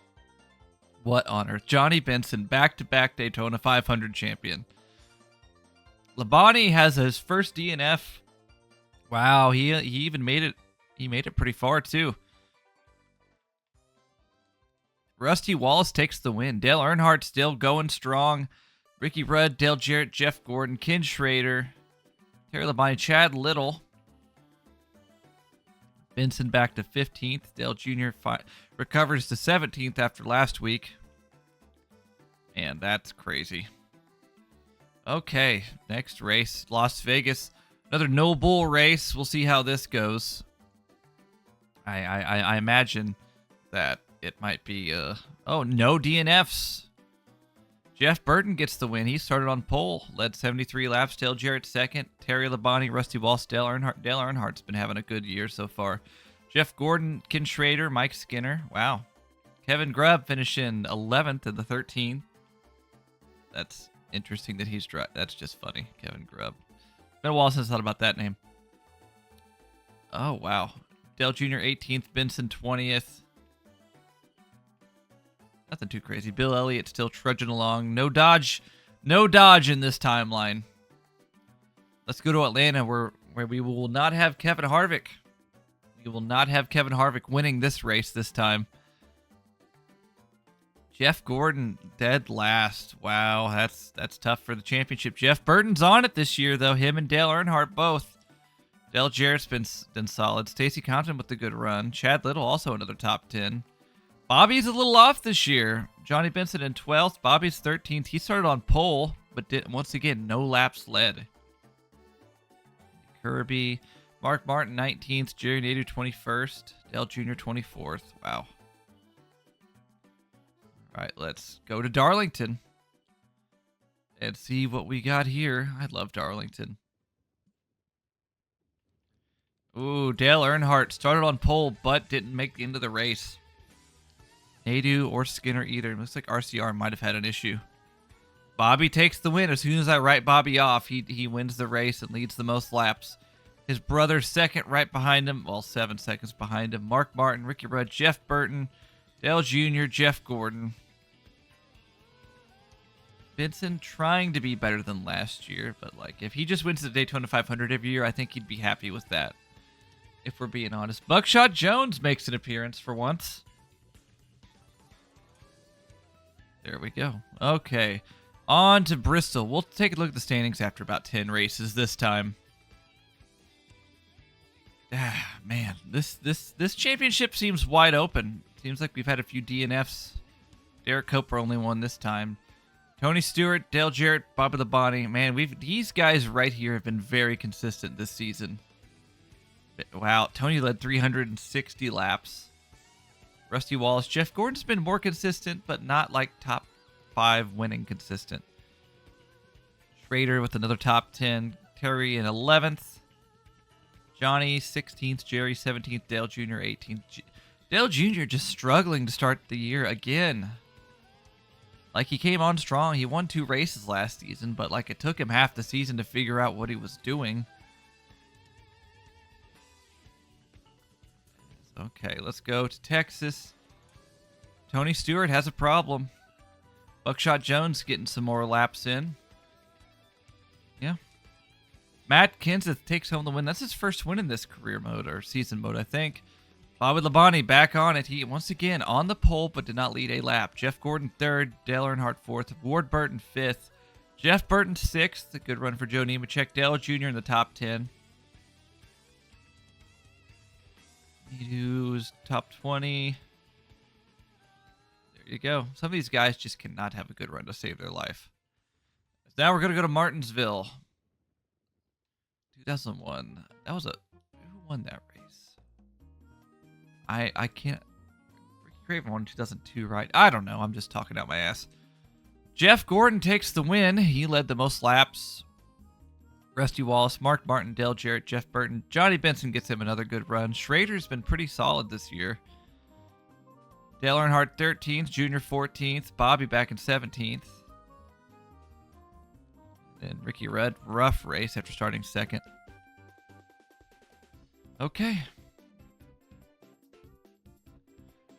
What on earth? Johnny Benson, back-to-back Daytona 500 champion. Labonte has his first DNF. Wow, he even made it. He made it pretty far too. Rusty Wallace takes the win. Dale Earnhardt still going strong. Ricky Rudd, Dale Jarrett, Jeff Gordon, Ken Schrader, Terry Labonte, Chad Little. Benson back to 15th. Dale Jr. recovers to 17th after last week. And that's crazy. Okay, next race, Las Vegas. Another no bull race. We'll see how this goes. I imagine that it might be... oh, no DNFs. Jeff Burton gets the win. He started on pole, led 73 laps. Dale Jarrett second. Terry Labonte, Rusty Walsh, Dale Earnhardt. Dale Earnhardt's been having a good year so far. Jeff Gordon, Ken Schrader, Mike Skinner. Wow. Kevin Grubb finishing 11th in the 13th. That's interesting that he's that's just funny. Kevin Grubb. Been a while since I thought about that name. Oh, wow. Dale Jr. 18th. Benson 20th. Nothing too crazy. Bill Elliott still trudging along. No dodge. No dodge in this timeline. Let's go to Atlanta where we will not have Kevin Harvick. We will not have Kevin Harvick winning this race this time. Jeff Gordon dead last. Wow, that's tough for the championship. Jeff Burton's on it this year, though. Him and Dale Earnhardt both. Dale Jarrett's been solid. Stacy Compton with the good run. Chad Little also another top 10. Bobby's a little off this year. Johnny Benson in 12th. Bobby's 13th. He started on pole, but once again, no laps led. Kirby. Mark Martin 19th. Jerry Nadeau 21st. Dale Jr. 24th. Wow. All right, let's go to Darlington and see what we got here. I love Darlington. Ooh, Dale Earnhardt started on pole, but didn't make the end of the race. Nadeau or Skinner either. It looks like RCR might have had an issue. Bobby takes the win. As soon as I write Bobby off, he wins the race and leads the most laps. His brother second right behind him. Well, 7 seconds behind him. Mark Martin, Ricky Rudd, Jeff Burton, Dale Jr., Jeff Gordon. Benson trying to be better than last year, but like if he just wins the Daytona 500 every year, I think he'd be happy with that. If we're being honest. Buckshot Jones makes an appearance for once. There we go. Okay. On to Bristol. We'll take a look at the standings after about 10 races this time. Ah, man, this championship seems wide open. Seems like we've had a few DNFs. Derek Coper only won this time. Tony Stewart, Dale Jarrett, Bobby Labonte. Man, these guys right here have been very consistent this season. Wow, Tony led 360 laps. Rusty Wallace, Jeff Gordon's been more consistent, but not like top 5 winning consistent. Schrader with another top 10. Terry in 11th. Johnny 16th. Jerry 17th. Dale Jr. 18th. Dale Jr. just struggling to start the year again. Like, he came on strong. He won 2 races last season, but like it took him half the season to figure out what he was doing. Okay, let's go to Texas. Tony Stewart has a problem. Buckshot Jones getting some more laps in. Yeah. Matt Kenseth takes home the win. That's his first win in this career mode, or season mode, I think. Bobby Labonte back on it. He, once again, on the pole, but did not lead a lap. Jeff Gordon 3rd. Dale Earnhardt 4th. Ward Burton 5th. Jeff Burton 6th. A good run for Joe Nemechek. Dale Jr. in the top 10. Nadeau's top 20. There you go. Some of these guys just cannot have a good run to save their life. Now we're going to go to Martinsville. 2001. That was who won that race? I can't. Ricky Craven won in 2002, right? I don't know. I'm just talking out my ass. Jeff Gordon takes the win. He led the most laps. Rusty Wallace, Mark Martin, Dale Jarrett, Jeff Burton. Johnny Benson gets him another good run. Schrader's been pretty solid this year. Dale Earnhardt 13th, Junior 14th. Bobby back in 17th. Then Ricky Rudd, rough race after starting second. Okay.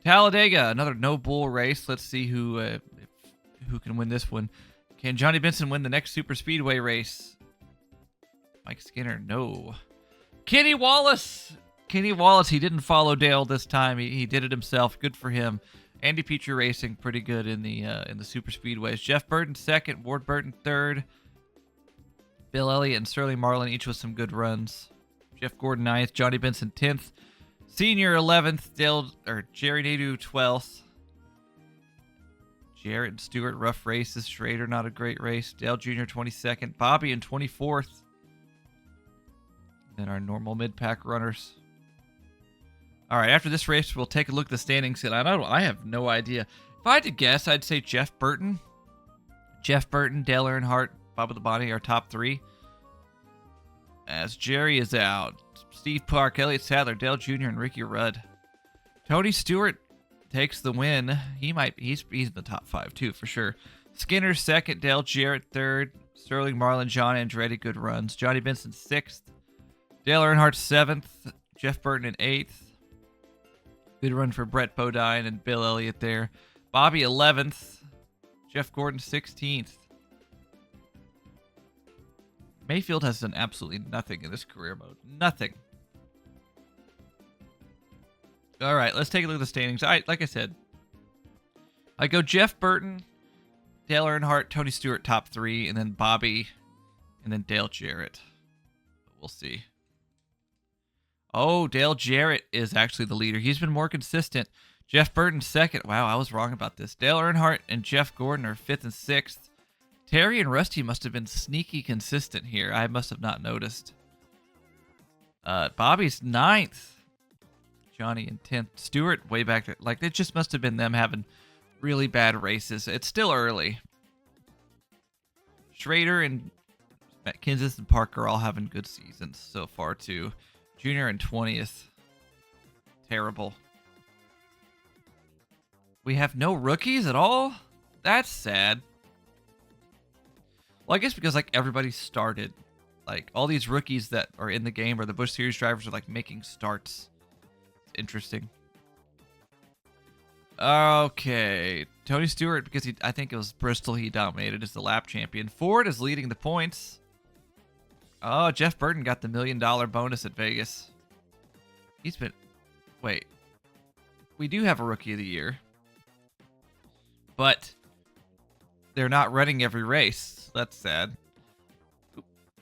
Talladega, another no bull race. Let's see who can win this one. Can Johnny Benson win the next super speedway race? Mike Skinner, no. Kenny Wallace. Kenny Wallace, he didn't follow Dale this time. He did it himself. Good for him. Andy Petrie Racing, pretty good in the super speedways. Jeff Burton 2nd, Ward Burton 3rd. Bill Elliott and Sterling Marlin each with some good runs. Jeff Gordon 9th, Johnny Benson 10th. Senior 11th, Jerry Nadeau 12th. Jarrett and Stewart, rough races. Schrader, not a great race. Dale Jr. 22nd. Bobby in 24th. Then our normal mid-pack runners. All right, after this race, we'll take a look at the standings. And I have no idea. If I had to guess, I'd say Jeff Burton. Jeff Burton, Dale Earnhardt, Bob Labonte are top 3. As Jerry is out, Steve Park, Elliott Sadler, Dale Jr., and Ricky Rudd. Tony Stewart takes the win. He's in the top 5 too, for sure. Skinner 2nd, Dale Jarrett 3rd, Sterling Marlin, John Andretti, good runs. Johnny Benson 6th, Dale Earnhardt 7th, Jeff Burton in 8th. Good run for Brett Bodine and Bill Elliott there. Bobby 11th, Jeff Gordon 16th. Mayfield has done absolutely nothing in this career mode. Nothing. All right, let's take a look at the standings. Like I said, I go Jeff Burton, Dale Earnhardt, Tony Stewart top 3, and then Bobby, and then Dale Jarrett. We'll see. Oh, Dale Jarrett is actually the leader. He's been more consistent. Jeff Burton 2nd. Wow, I was wrong about this. Dale Earnhardt and Jeff Gordon are 5th and 6th. Terry and Rusty must have been sneaky consistent here. I must have not noticed. Bobby's 9th. Johnny in 10th. Stewart way back there. Like, it just must have been them having really bad races. It's still early. Schrader and Kenseth and Parker all having good seasons so far, too. Junior in 20th. Terrible. We have no rookies at all? That's sad. Well, I guess because, like, everybody started. Like, all these rookies that are in the game or the Busch Series drivers are, like, making starts. It's interesting. Okay. Tony Stewart, because I think it was Bristol he dominated, is the lap champion. Ford is leading the points. Oh, Jeff Burton got the $1 million bonus at Vegas. He's been... Wait. We do have a Rookie of the Year. But they're not running every race. That's sad.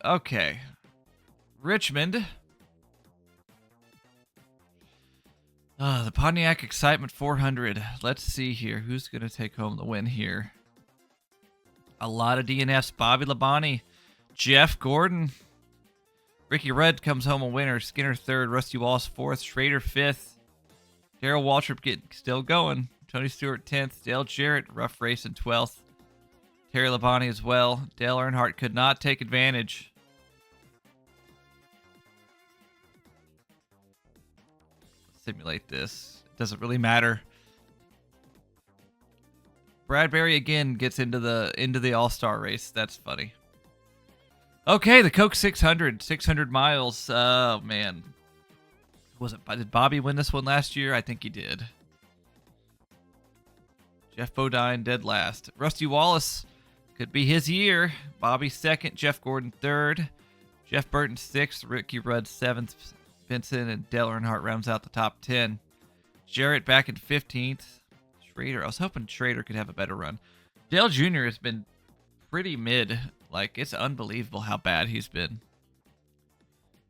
Okay. Richmond. The Pontiac Excitement 400. Let's see here. Who's going to take home the win here? A lot of DNFs. Bobby Labonte. Jeff Gordon. Ricky Rudd comes home a winner. Skinner 3rd. Rusty Wallace 4th. Schrader 5th. Darrell Waltrip still going. Tony Stewart 10th. Dale Jarrett, rough race in 12th. Terry Labonte as well. Dale Earnhardt could not take advantage. Let's simulate this. It doesn't really matter. Bradbury again gets into the All-Star race. That's funny. Okay, the Coke 600. 600 miles. Oh, man. Did Bobby win this one last year? I think he did. Jeff Bodine dead last. Rusty Wallace could be his year. Bobby 2nd. Jeff Gordon 3rd. Jeff Burton 6th. Ricky Rudd 7th. Vincent and Dale Earnhardt rounds out the top 10. Jarrett back in 15th. Schrader. I was hoping Schrader could have a better run. Dale Jr. has been pretty mid. Like, it's unbelievable how bad he's been.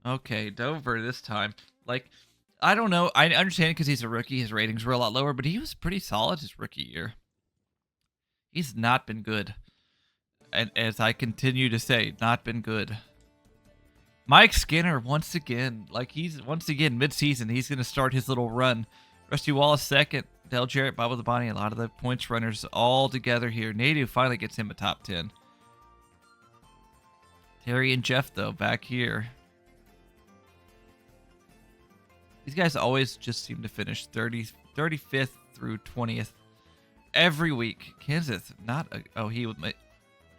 Okay, Dover this time. Like, I don't know. I understand because he's a rookie. His ratings were a lot lower, but he was pretty solid his rookie year. He's not been good. And as I continue to say, not been good. Mike Skinner, once again, mid-season, he's going to start his little run. Rusty Wallace 2nd. Dale Jarrett, Bob Labonte, a lot of the points runners all together here. Nadeau finally gets him a top 10. Terry and Jeff, though, back here. These guys always just seem to finish 35th through 20th every week. Kenseth, not a, oh he would.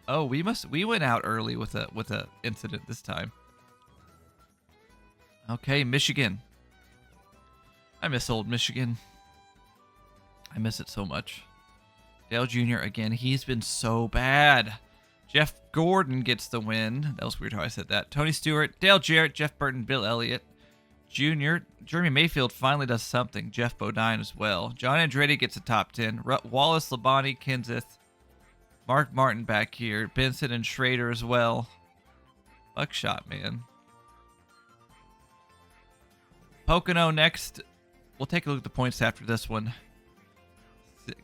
Oh, we went out early with a incident this time. Okay, Michigan. I miss old Michigan. I miss it so much. Dale Jr. again. He's been so bad. Jeff Gordon gets the win. That was weird how I said that. Tony Stewart, Dale Jarrett, Jeff Burton, Bill Elliott. Jr. Jeremy Mayfield finally does something. Jeff Bodine as well. John Andretti gets a top 10. Wallace, Labonte, Kenseth. Mark Martin back here. Benson and Schrader as well. Buckshot, man. Pocono next. We'll take a look at the points after this one.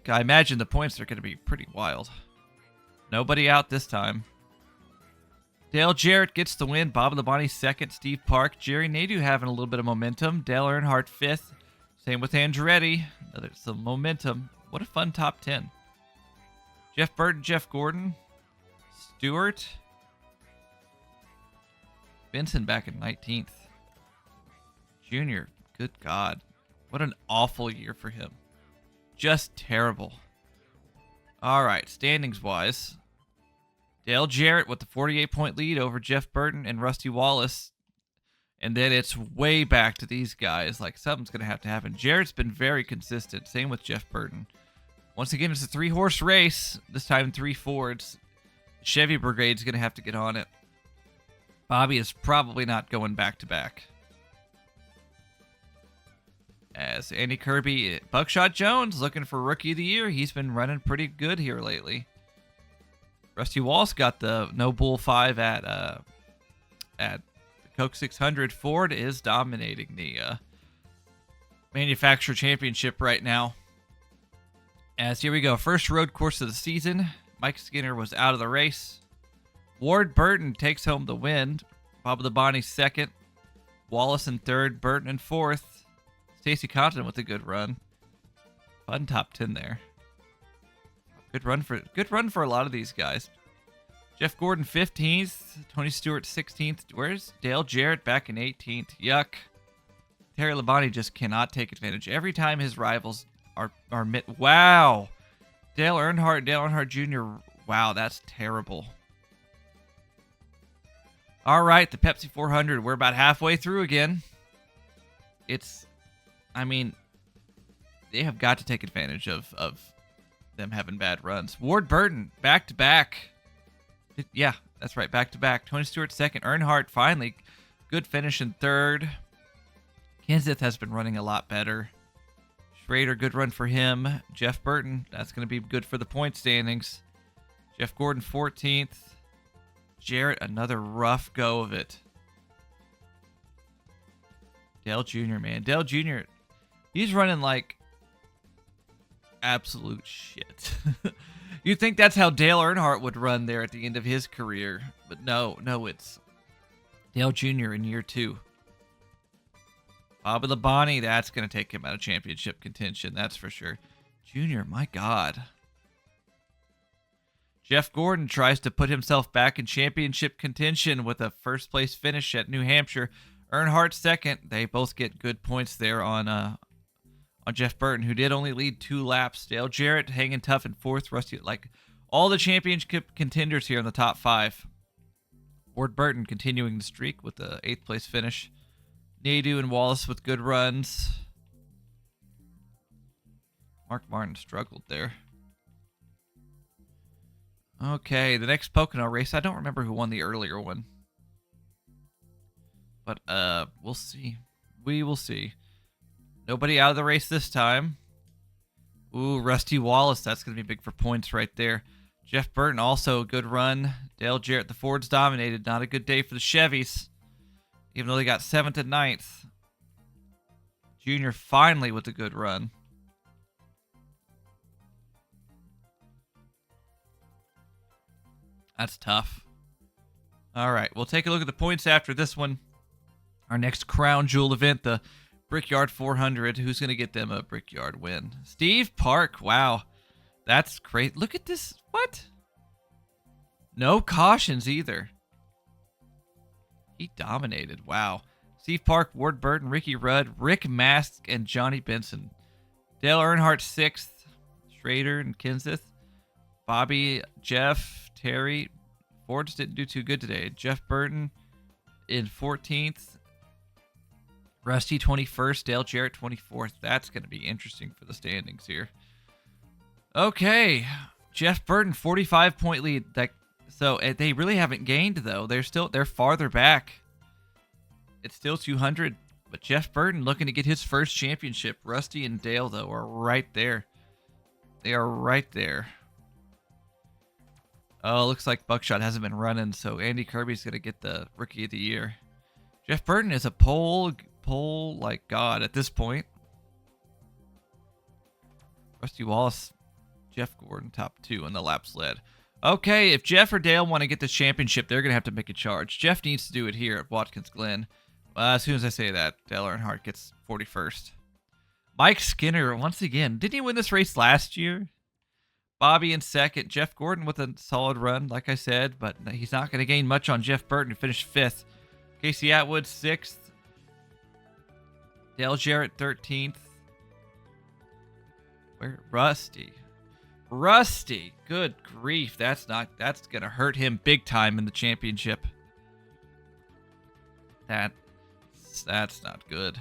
I imagine the points are going to be pretty wild. Nobody out this time. Dale Jarrett gets the win. Bob Labonte 2nd. Steve Park. Jerry Nadeau having a little bit of momentum. Dale Earnhardt 5th. Same with Andretti. Some momentum. What a fun top 10. Jeff Burton, Jeff Gordon. Stewart. Benson back in 19th. Junior, good God. What an awful year for him. Just terrible. All right, standings-wise. Dale Jarrett with the 48-point lead over Jeff Burton and Rusty Wallace. And then it's way back to these guys. Like, something's going to have to happen. Jarrett's been very consistent. Same with Jeff Burton. Once again, it's a 3-horse race. This time 3 Fords. Chevy Brigade's going to have to get on it. Bobby is probably not going back-to-back. As Andy Kirby, Buckshot Jones looking for Rookie of the Year. He's been running pretty good here lately. Rusty Wallace got the No Bull 5 at the Coke 600. Ford is dominating the manufacturer championship right now. As here we go, first road course of the season. Mike Skinner was out of the race. Ward Burton takes home the win. Bob Labonte second. Wallace in third. Burton in fourth. Stacy Compton with a good run. Fun top 10 there. Good run for a lot of these guys. Jeff Gordon 15th. Tony Stewart 16th. Where's Dale Jarrett back in 18th? Yuck. Terry Labonte just cannot take advantage. Every time his rivals are wow. Dale Earnhardt Jr. Wow, that's terrible. All right, the Pepsi 400. We're about halfway through again. They have got to take advantage of them having bad runs. Ward Burton, back-to-back. Yeah, that's right, back-to-back. Tony Stewart second. Earnhardt finally. Good finish in third. Kenseth has been running a lot better. Schrader, good run for him. Jeff Burton, that's going to be good for the point standings. Jeff Gordon 14th. Jarrett, another rough go of it. Dale Jr., man. Dale Jr., he's running like absolute shit. You'd think that's how Dale Earnhardt would run there at the end of his career. But no, it's Dale Jr. in year 2. Bobby Labonte, that's going to take him out of championship contention, that's for sure. Junior, my God. Jeff Gordon tries to put himself back in championship contention with a first-place finish at New Hampshire. Earnhardt second. They both get good points there on Jeff Burton, who did only lead 2 laps. Dale Jarrett hanging tough in fourth. Rusty, like all the championship contenders here in the top 5. Ward Burton continuing the streak with the 8th place finish. Nadeau and Wallace with good runs. Mark Martin struggled there. Okay, the next Pocono race. I don't remember who won the earlier one. But we'll see. We will see. Nobody out of the race this time. Ooh, Rusty Wallace. That's going to be big for points right there. Jeff Burton also a good run. Dale Jarrett, the Fords dominated. Not a good day for the Chevys. Even though they got 7th and 9th. Junior finally with a good run. That's tough. All right, we'll take a look at the points after this one. Our next crown jewel event, the Brickyard 400. Who's going to get them a Brickyard win? Steve Park. Wow. That's great. Look at this. What? No cautions either. He dominated. Wow. Steve Park, Ward Burton, Ricky Rudd, Rick Mask, and Johnny Benson. Dale Earnhardt 6th. Schrader and Kenseth. Bobby, Jeff, Terry. Fords didn't do too good today. Jeff Burton in 14th. Rusty 21st. Dale Jarrett 24th. That's going to be interesting for the standings here. Okay. Jeff Burton, 45-point lead. So they really haven't gained, though. They're farther back. It's still 200. But Jeff Burton looking to get his first championship. Rusty and Dale, though, are right there. They are right there. Oh, looks like Buckshot hasn't been running, so Andy Kirby's going to get the Rookie of the Year. Jeff Burton is a pole like God at this point. Rusty Wallace, Jeff Gordon, top 2 in the laps led. Okay, if Jeff or Dale want to get this championship, they're going to have to make a charge. Jeff needs to do it here at Watkins Glen. As soon as I say that, Dale Earnhardt gets 41st. Mike Skinner, once again, didn't he win this race last year? Bobby in second. Jeff Gordon with a solid run, like I said, but he's not going to gain much on Jeff Burton, who finished 5th. Casey Atwood 6th. Dale Jarrett 13th. Where? Rusty. Rusty. Good grief. That's going to hurt him big time in the championship. That's not good.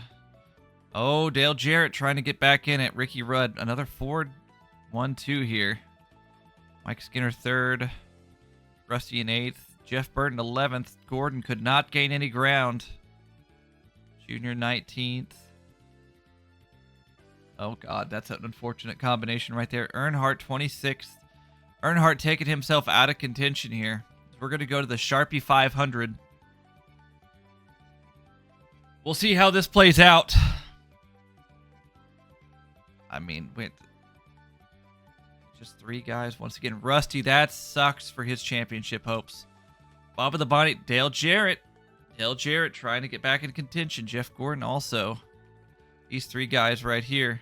Oh, Dale Jarrett trying to get back in it. Ricky Rudd, another Ford 1-2 here. Mike Skinner 3rd. Rusty in 8th. Jeff Burton 11th. Gordon could not gain any ground. Junior 19th. Oh, God, that's an unfortunate combination right there. Earnhardt 26th. Earnhardt taking himself out of contention here. We're going to go to the Sharpie 500. We'll see how this plays out. I mean, just 3 guys. Once again, Rusty, that sucks for his championship hopes. Bob of the Bonnie, Dale Jarrett. Dale Jarrett trying to get back in contention. Jeff Gordon also. These 3 guys right here.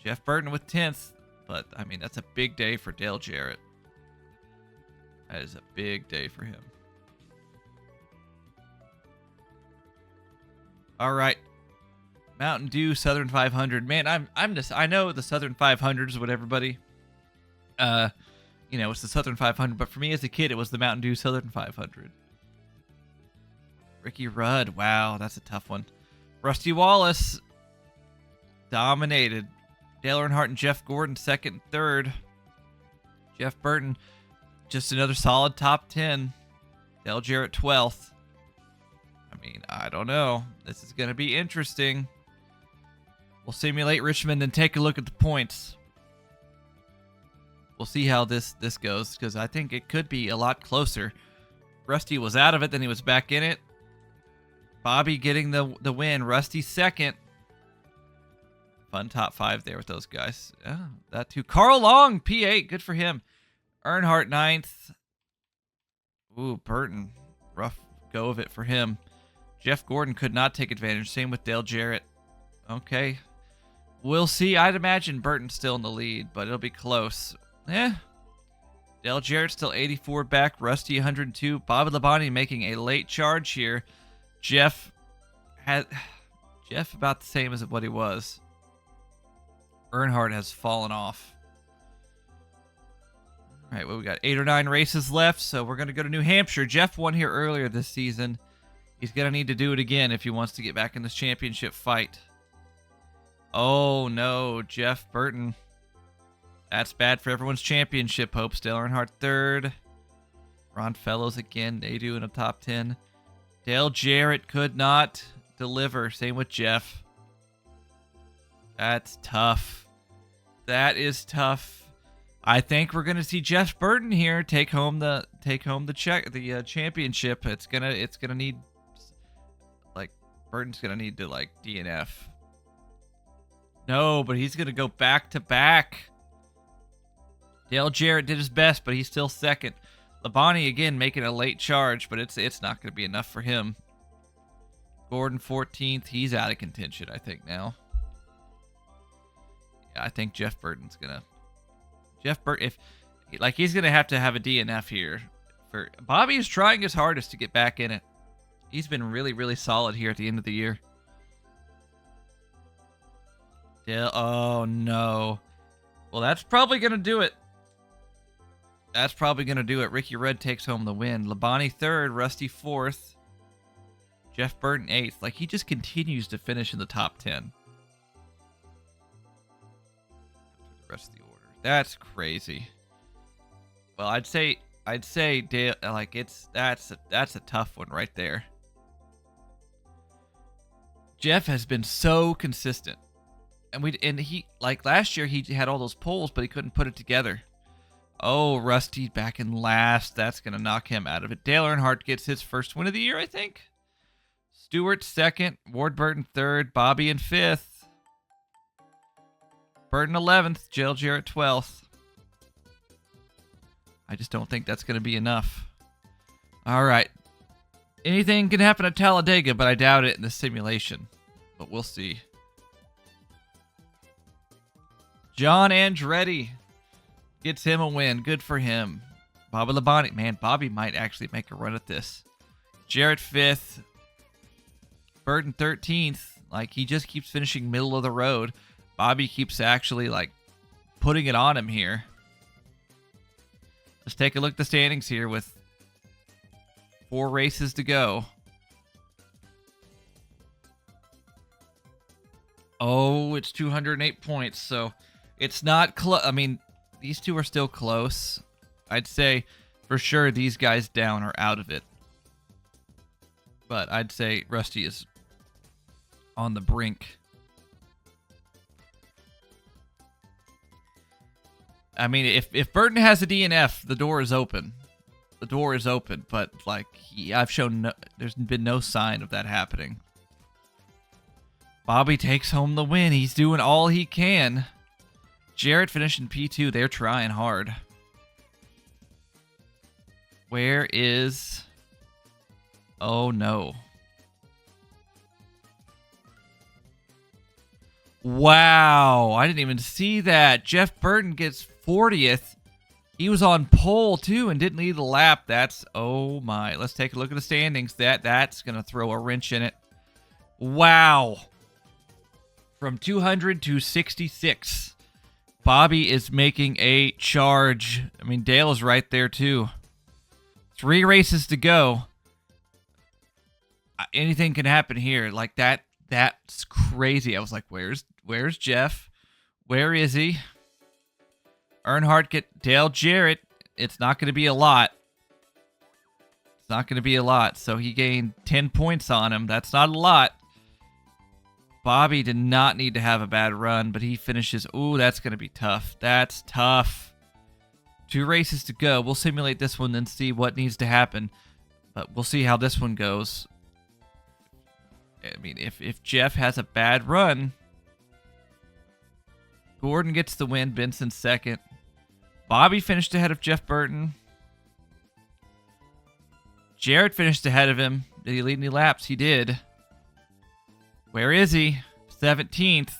Jeff Burton with 10th. But, I mean, that's a big day for Dale Jarrett. That is a big day for him. All right. Mountain Dew Southern 500. Man, I know the Southern 500 is what everybody, it's the Southern 500. But for me as a kid, it was the Mountain Dew Southern 500. Ricky Rudd. Wow, that's a tough one. Rusty Wallace dominated. Dale Earnhardt and Jeff Gordon 2nd and 3rd. Jeff Burton, just another solid top 10. Dale Jarrett 12th. I mean, I don't know. This is going to be interesting. We'll simulate Richmond and take a look at the points. We'll see how this goes, because I think it could be a lot closer. Rusty was out of it, then he was back in it. Bobby getting the win. Rusty 2nd. Fun top 5 there with those guys. Oh, that too. Carl Long, P8. Good for him. Earnhardt 9th. Ooh, Burton. Rough go of it for him. Jeff Gordon could not take advantage. Same with Dale Jarrett. Okay. We'll see. I'd imagine Burton's still in the lead, but it'll be close. Dale Jarrett still 84 back. Rusty 102. Bob Labonte making a late charge here. Jeff about the same as what he was. Earnhardt has fallen off. All right, well, we got 8 or 9 races left, so we're going to go to New Hampshire. Jeff won here earlier this season. He's going to need to do it again if he wants to get back in this championship fight. Oh, no, Jeff Burton. That's bad for everyone's championship hopes. Dale Earnhardt 3rd. Ron Fellows again. They do in a top 10. Dale Jarrett could not deliver. Same with Jeff. That's tough. That is tough. I think we're gonna see Jeff Burton here take home the championship. It's gonna need, like, Burton's gonna need to, like, DNF. No, but he's gonna go back to back. Dale Jarrett did his best, but he's still 2nd. Labonte again making a late charge, but it's not gonna be enough for him. Gordon 14th. He's out of contention, I think now. Yeah, I think Jeff Burton's gonna. Jeff Burton, he's gonna have to have a DNF here. Bobby is trying his hardest to get back in it. He's been really, really solid here at the end of the year. Oh no. Well, that's probably gonna do it. Ricky Rudd takes home the win. Labonte 3rd, Rusty 4th. Jeff Burton 8th. Like, he just continues to finish in the top 10. The rest of the order. That's crazy. Well, I'd say Dale, like, that's a tough one right there. Jeff has been so consistent. And he, like, last year he had all those poles, but he couldn't put it together. Oh, Rusty back in last. That's going to knock him out of it. Dale Earnhardt gets his first win of the year, I think. Stewart 2nd. Ward Burton 3rd. Bobby in 5th. Burton 11th. Dale Jarrett 12th. I just don't think that's going to be enough. All right. Anything can happen at Talladega, but I doubt it in the simulation. But we'll see. John Andretti. Gets him a win. Good for him. Bobby Labonte. Man, Bobby might actually make a run at this. Jarrett 5th. Burton 13th. Like, he just keeps finishing middle of the road. Bobby keeps actually, like, putting it on him here. Let's take a look at the standings here with 4 races to go. Oh, it's 208 points, so it's not close. I mean, these two are still close. I'd say for sure these guys down are out of it. But I'd say Rusty is on the brink. I mean, if Burton has a DNF, the door is open. The door is open, but like I've shown there's been no sign of that happening. Bobby takes home the win. He's doing all he can. Jarrett finishing P2. They're trying hard. Where is... Oh, no. Wow. I didn't even see that. Jeff Burton gets 40th. He was on pole, too, and didn't lead the lap. That's... Oh, my. Let's take a look at the standings. That's going to throw a wrench in it. Wow. From 200 to 66. Bobby is making a charge. I mean, Dale is right there, too. 3 races to go. Anything can happen here. Like, that's crazy. I was like, where's Jeff? Where is he? Earnhardt get Dale Jarrett. It's not going to be a lot. It's not going to be a lot. So he gained 10 points on him. That's not a lot. Bobby did not need to have a bad run, but he finishes. Ooh, that's going to be tough. That's tough. 2 races to go. We'll simulate this one and see what needs to happen. But we'll see how this one goes. I mean, if Jeff has a bad run, Gordon gets the win. Benson second. Bobby finished ahead of Jeff Burton. Jarrett finished ahead of him. Did he lead any laps? He did. Where is he? 17th.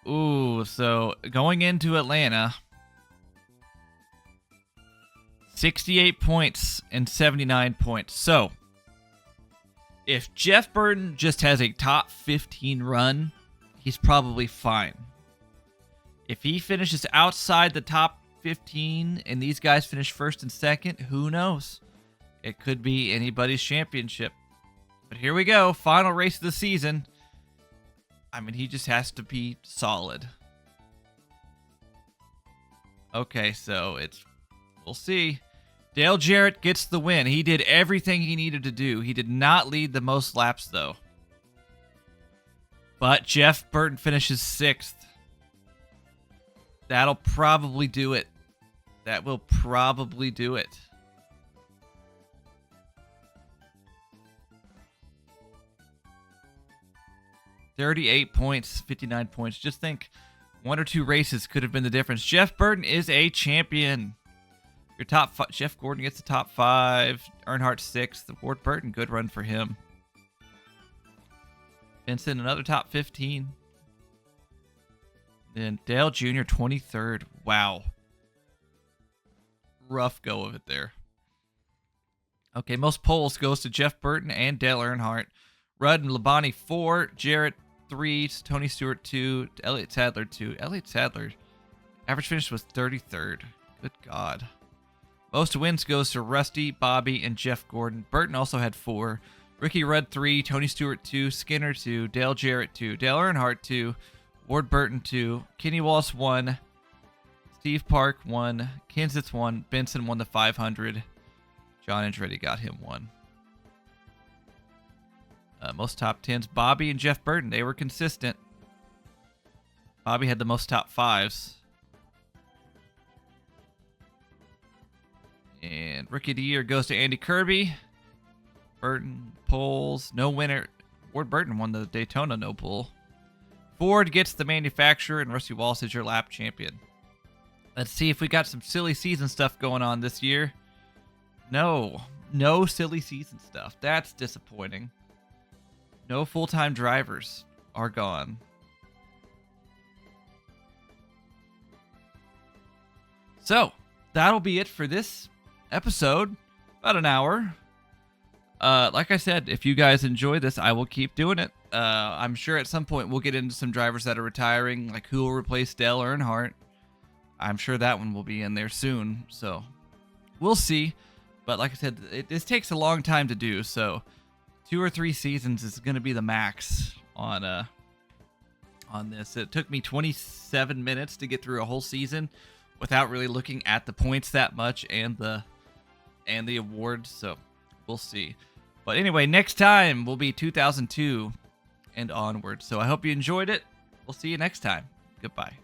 Ooh, so going into Atlanta, 68 points and 79 points. So, if Jeff Burton just has a top 15 run, he's probably fine. If he finishes outside the top 15 and these guys finish first and second, who knows? It could be anybody's championship. But here we go. Final race of the season. I mean, he just has to be solid. Okay, so we'll see. Dale Jarrett gets the win. He did everything he needed to do. He did not lead the most laps, though. But Jeff Burton finishes 6th. That'll probably do it. That will probably do it. $38 points, 59 points. Just think, 1 or 2 races could have been the difference. Jeff Burton is a champion. Your top 5. Jeff Gordon gets the top 5. Earnhardt 6th. Ward Burton, good run for him. Vincent, another top 15. Then Dale Jr., 23rd. Wow. Rough go of it there. Okay, most poles goes to Jeff Burton and Dale Earnhardt. Rudd and Labonte 4. Jarrett 3. Tony Stewart 2. Elliott Sadler 2. Elliott Sadler, average finish was 33rd. Good God. Most wins goes to Rusty, Bobby, and Jeff Gordon. Burton also had 4. Ricky Rudd 3. Tony Stewart 2. Skinner 2. Dale Jarrett 2. Dale Earnhardt 2. Ward Burton 2. Kenny Wallace 1. Steve Park 1. Kenseth 1. Benson won the 500. John Andretti got him 1. Most top 10s. Bobby and Jeff Burton, they were consistent. Bobby had the most top 5s. And Rookie of the Year goes to Andy Kirby. Burton, poles, no winner. Ward Burton won the Daytona no pole. Ford gets the manufacturer, and Rusty Wallace is your lap champion. Let's see if we got some silly season stuff going on this year. No silly season stuff. That's disappointing. No full-time drivers are gone. So that'll be it for this episode. About an hour. Like I said, if you guys enjoy this, I will keep doing it. I'm sure at some point we'll get into some drivers that are retiring, like who will replace Dale Earnhardt. I'm sure that one will be in there soon, so we'll see. But like I said, this takes a long time to do, so 2 or 3 seasons is going to be the max on this. It took me 27 minutes to get through a whole season without really looking at the points that much and the awards, so we'll see. But anyway, next time will be 2002 and onward. So I hope you enjoyed it. We'll see you next time. Goodbye.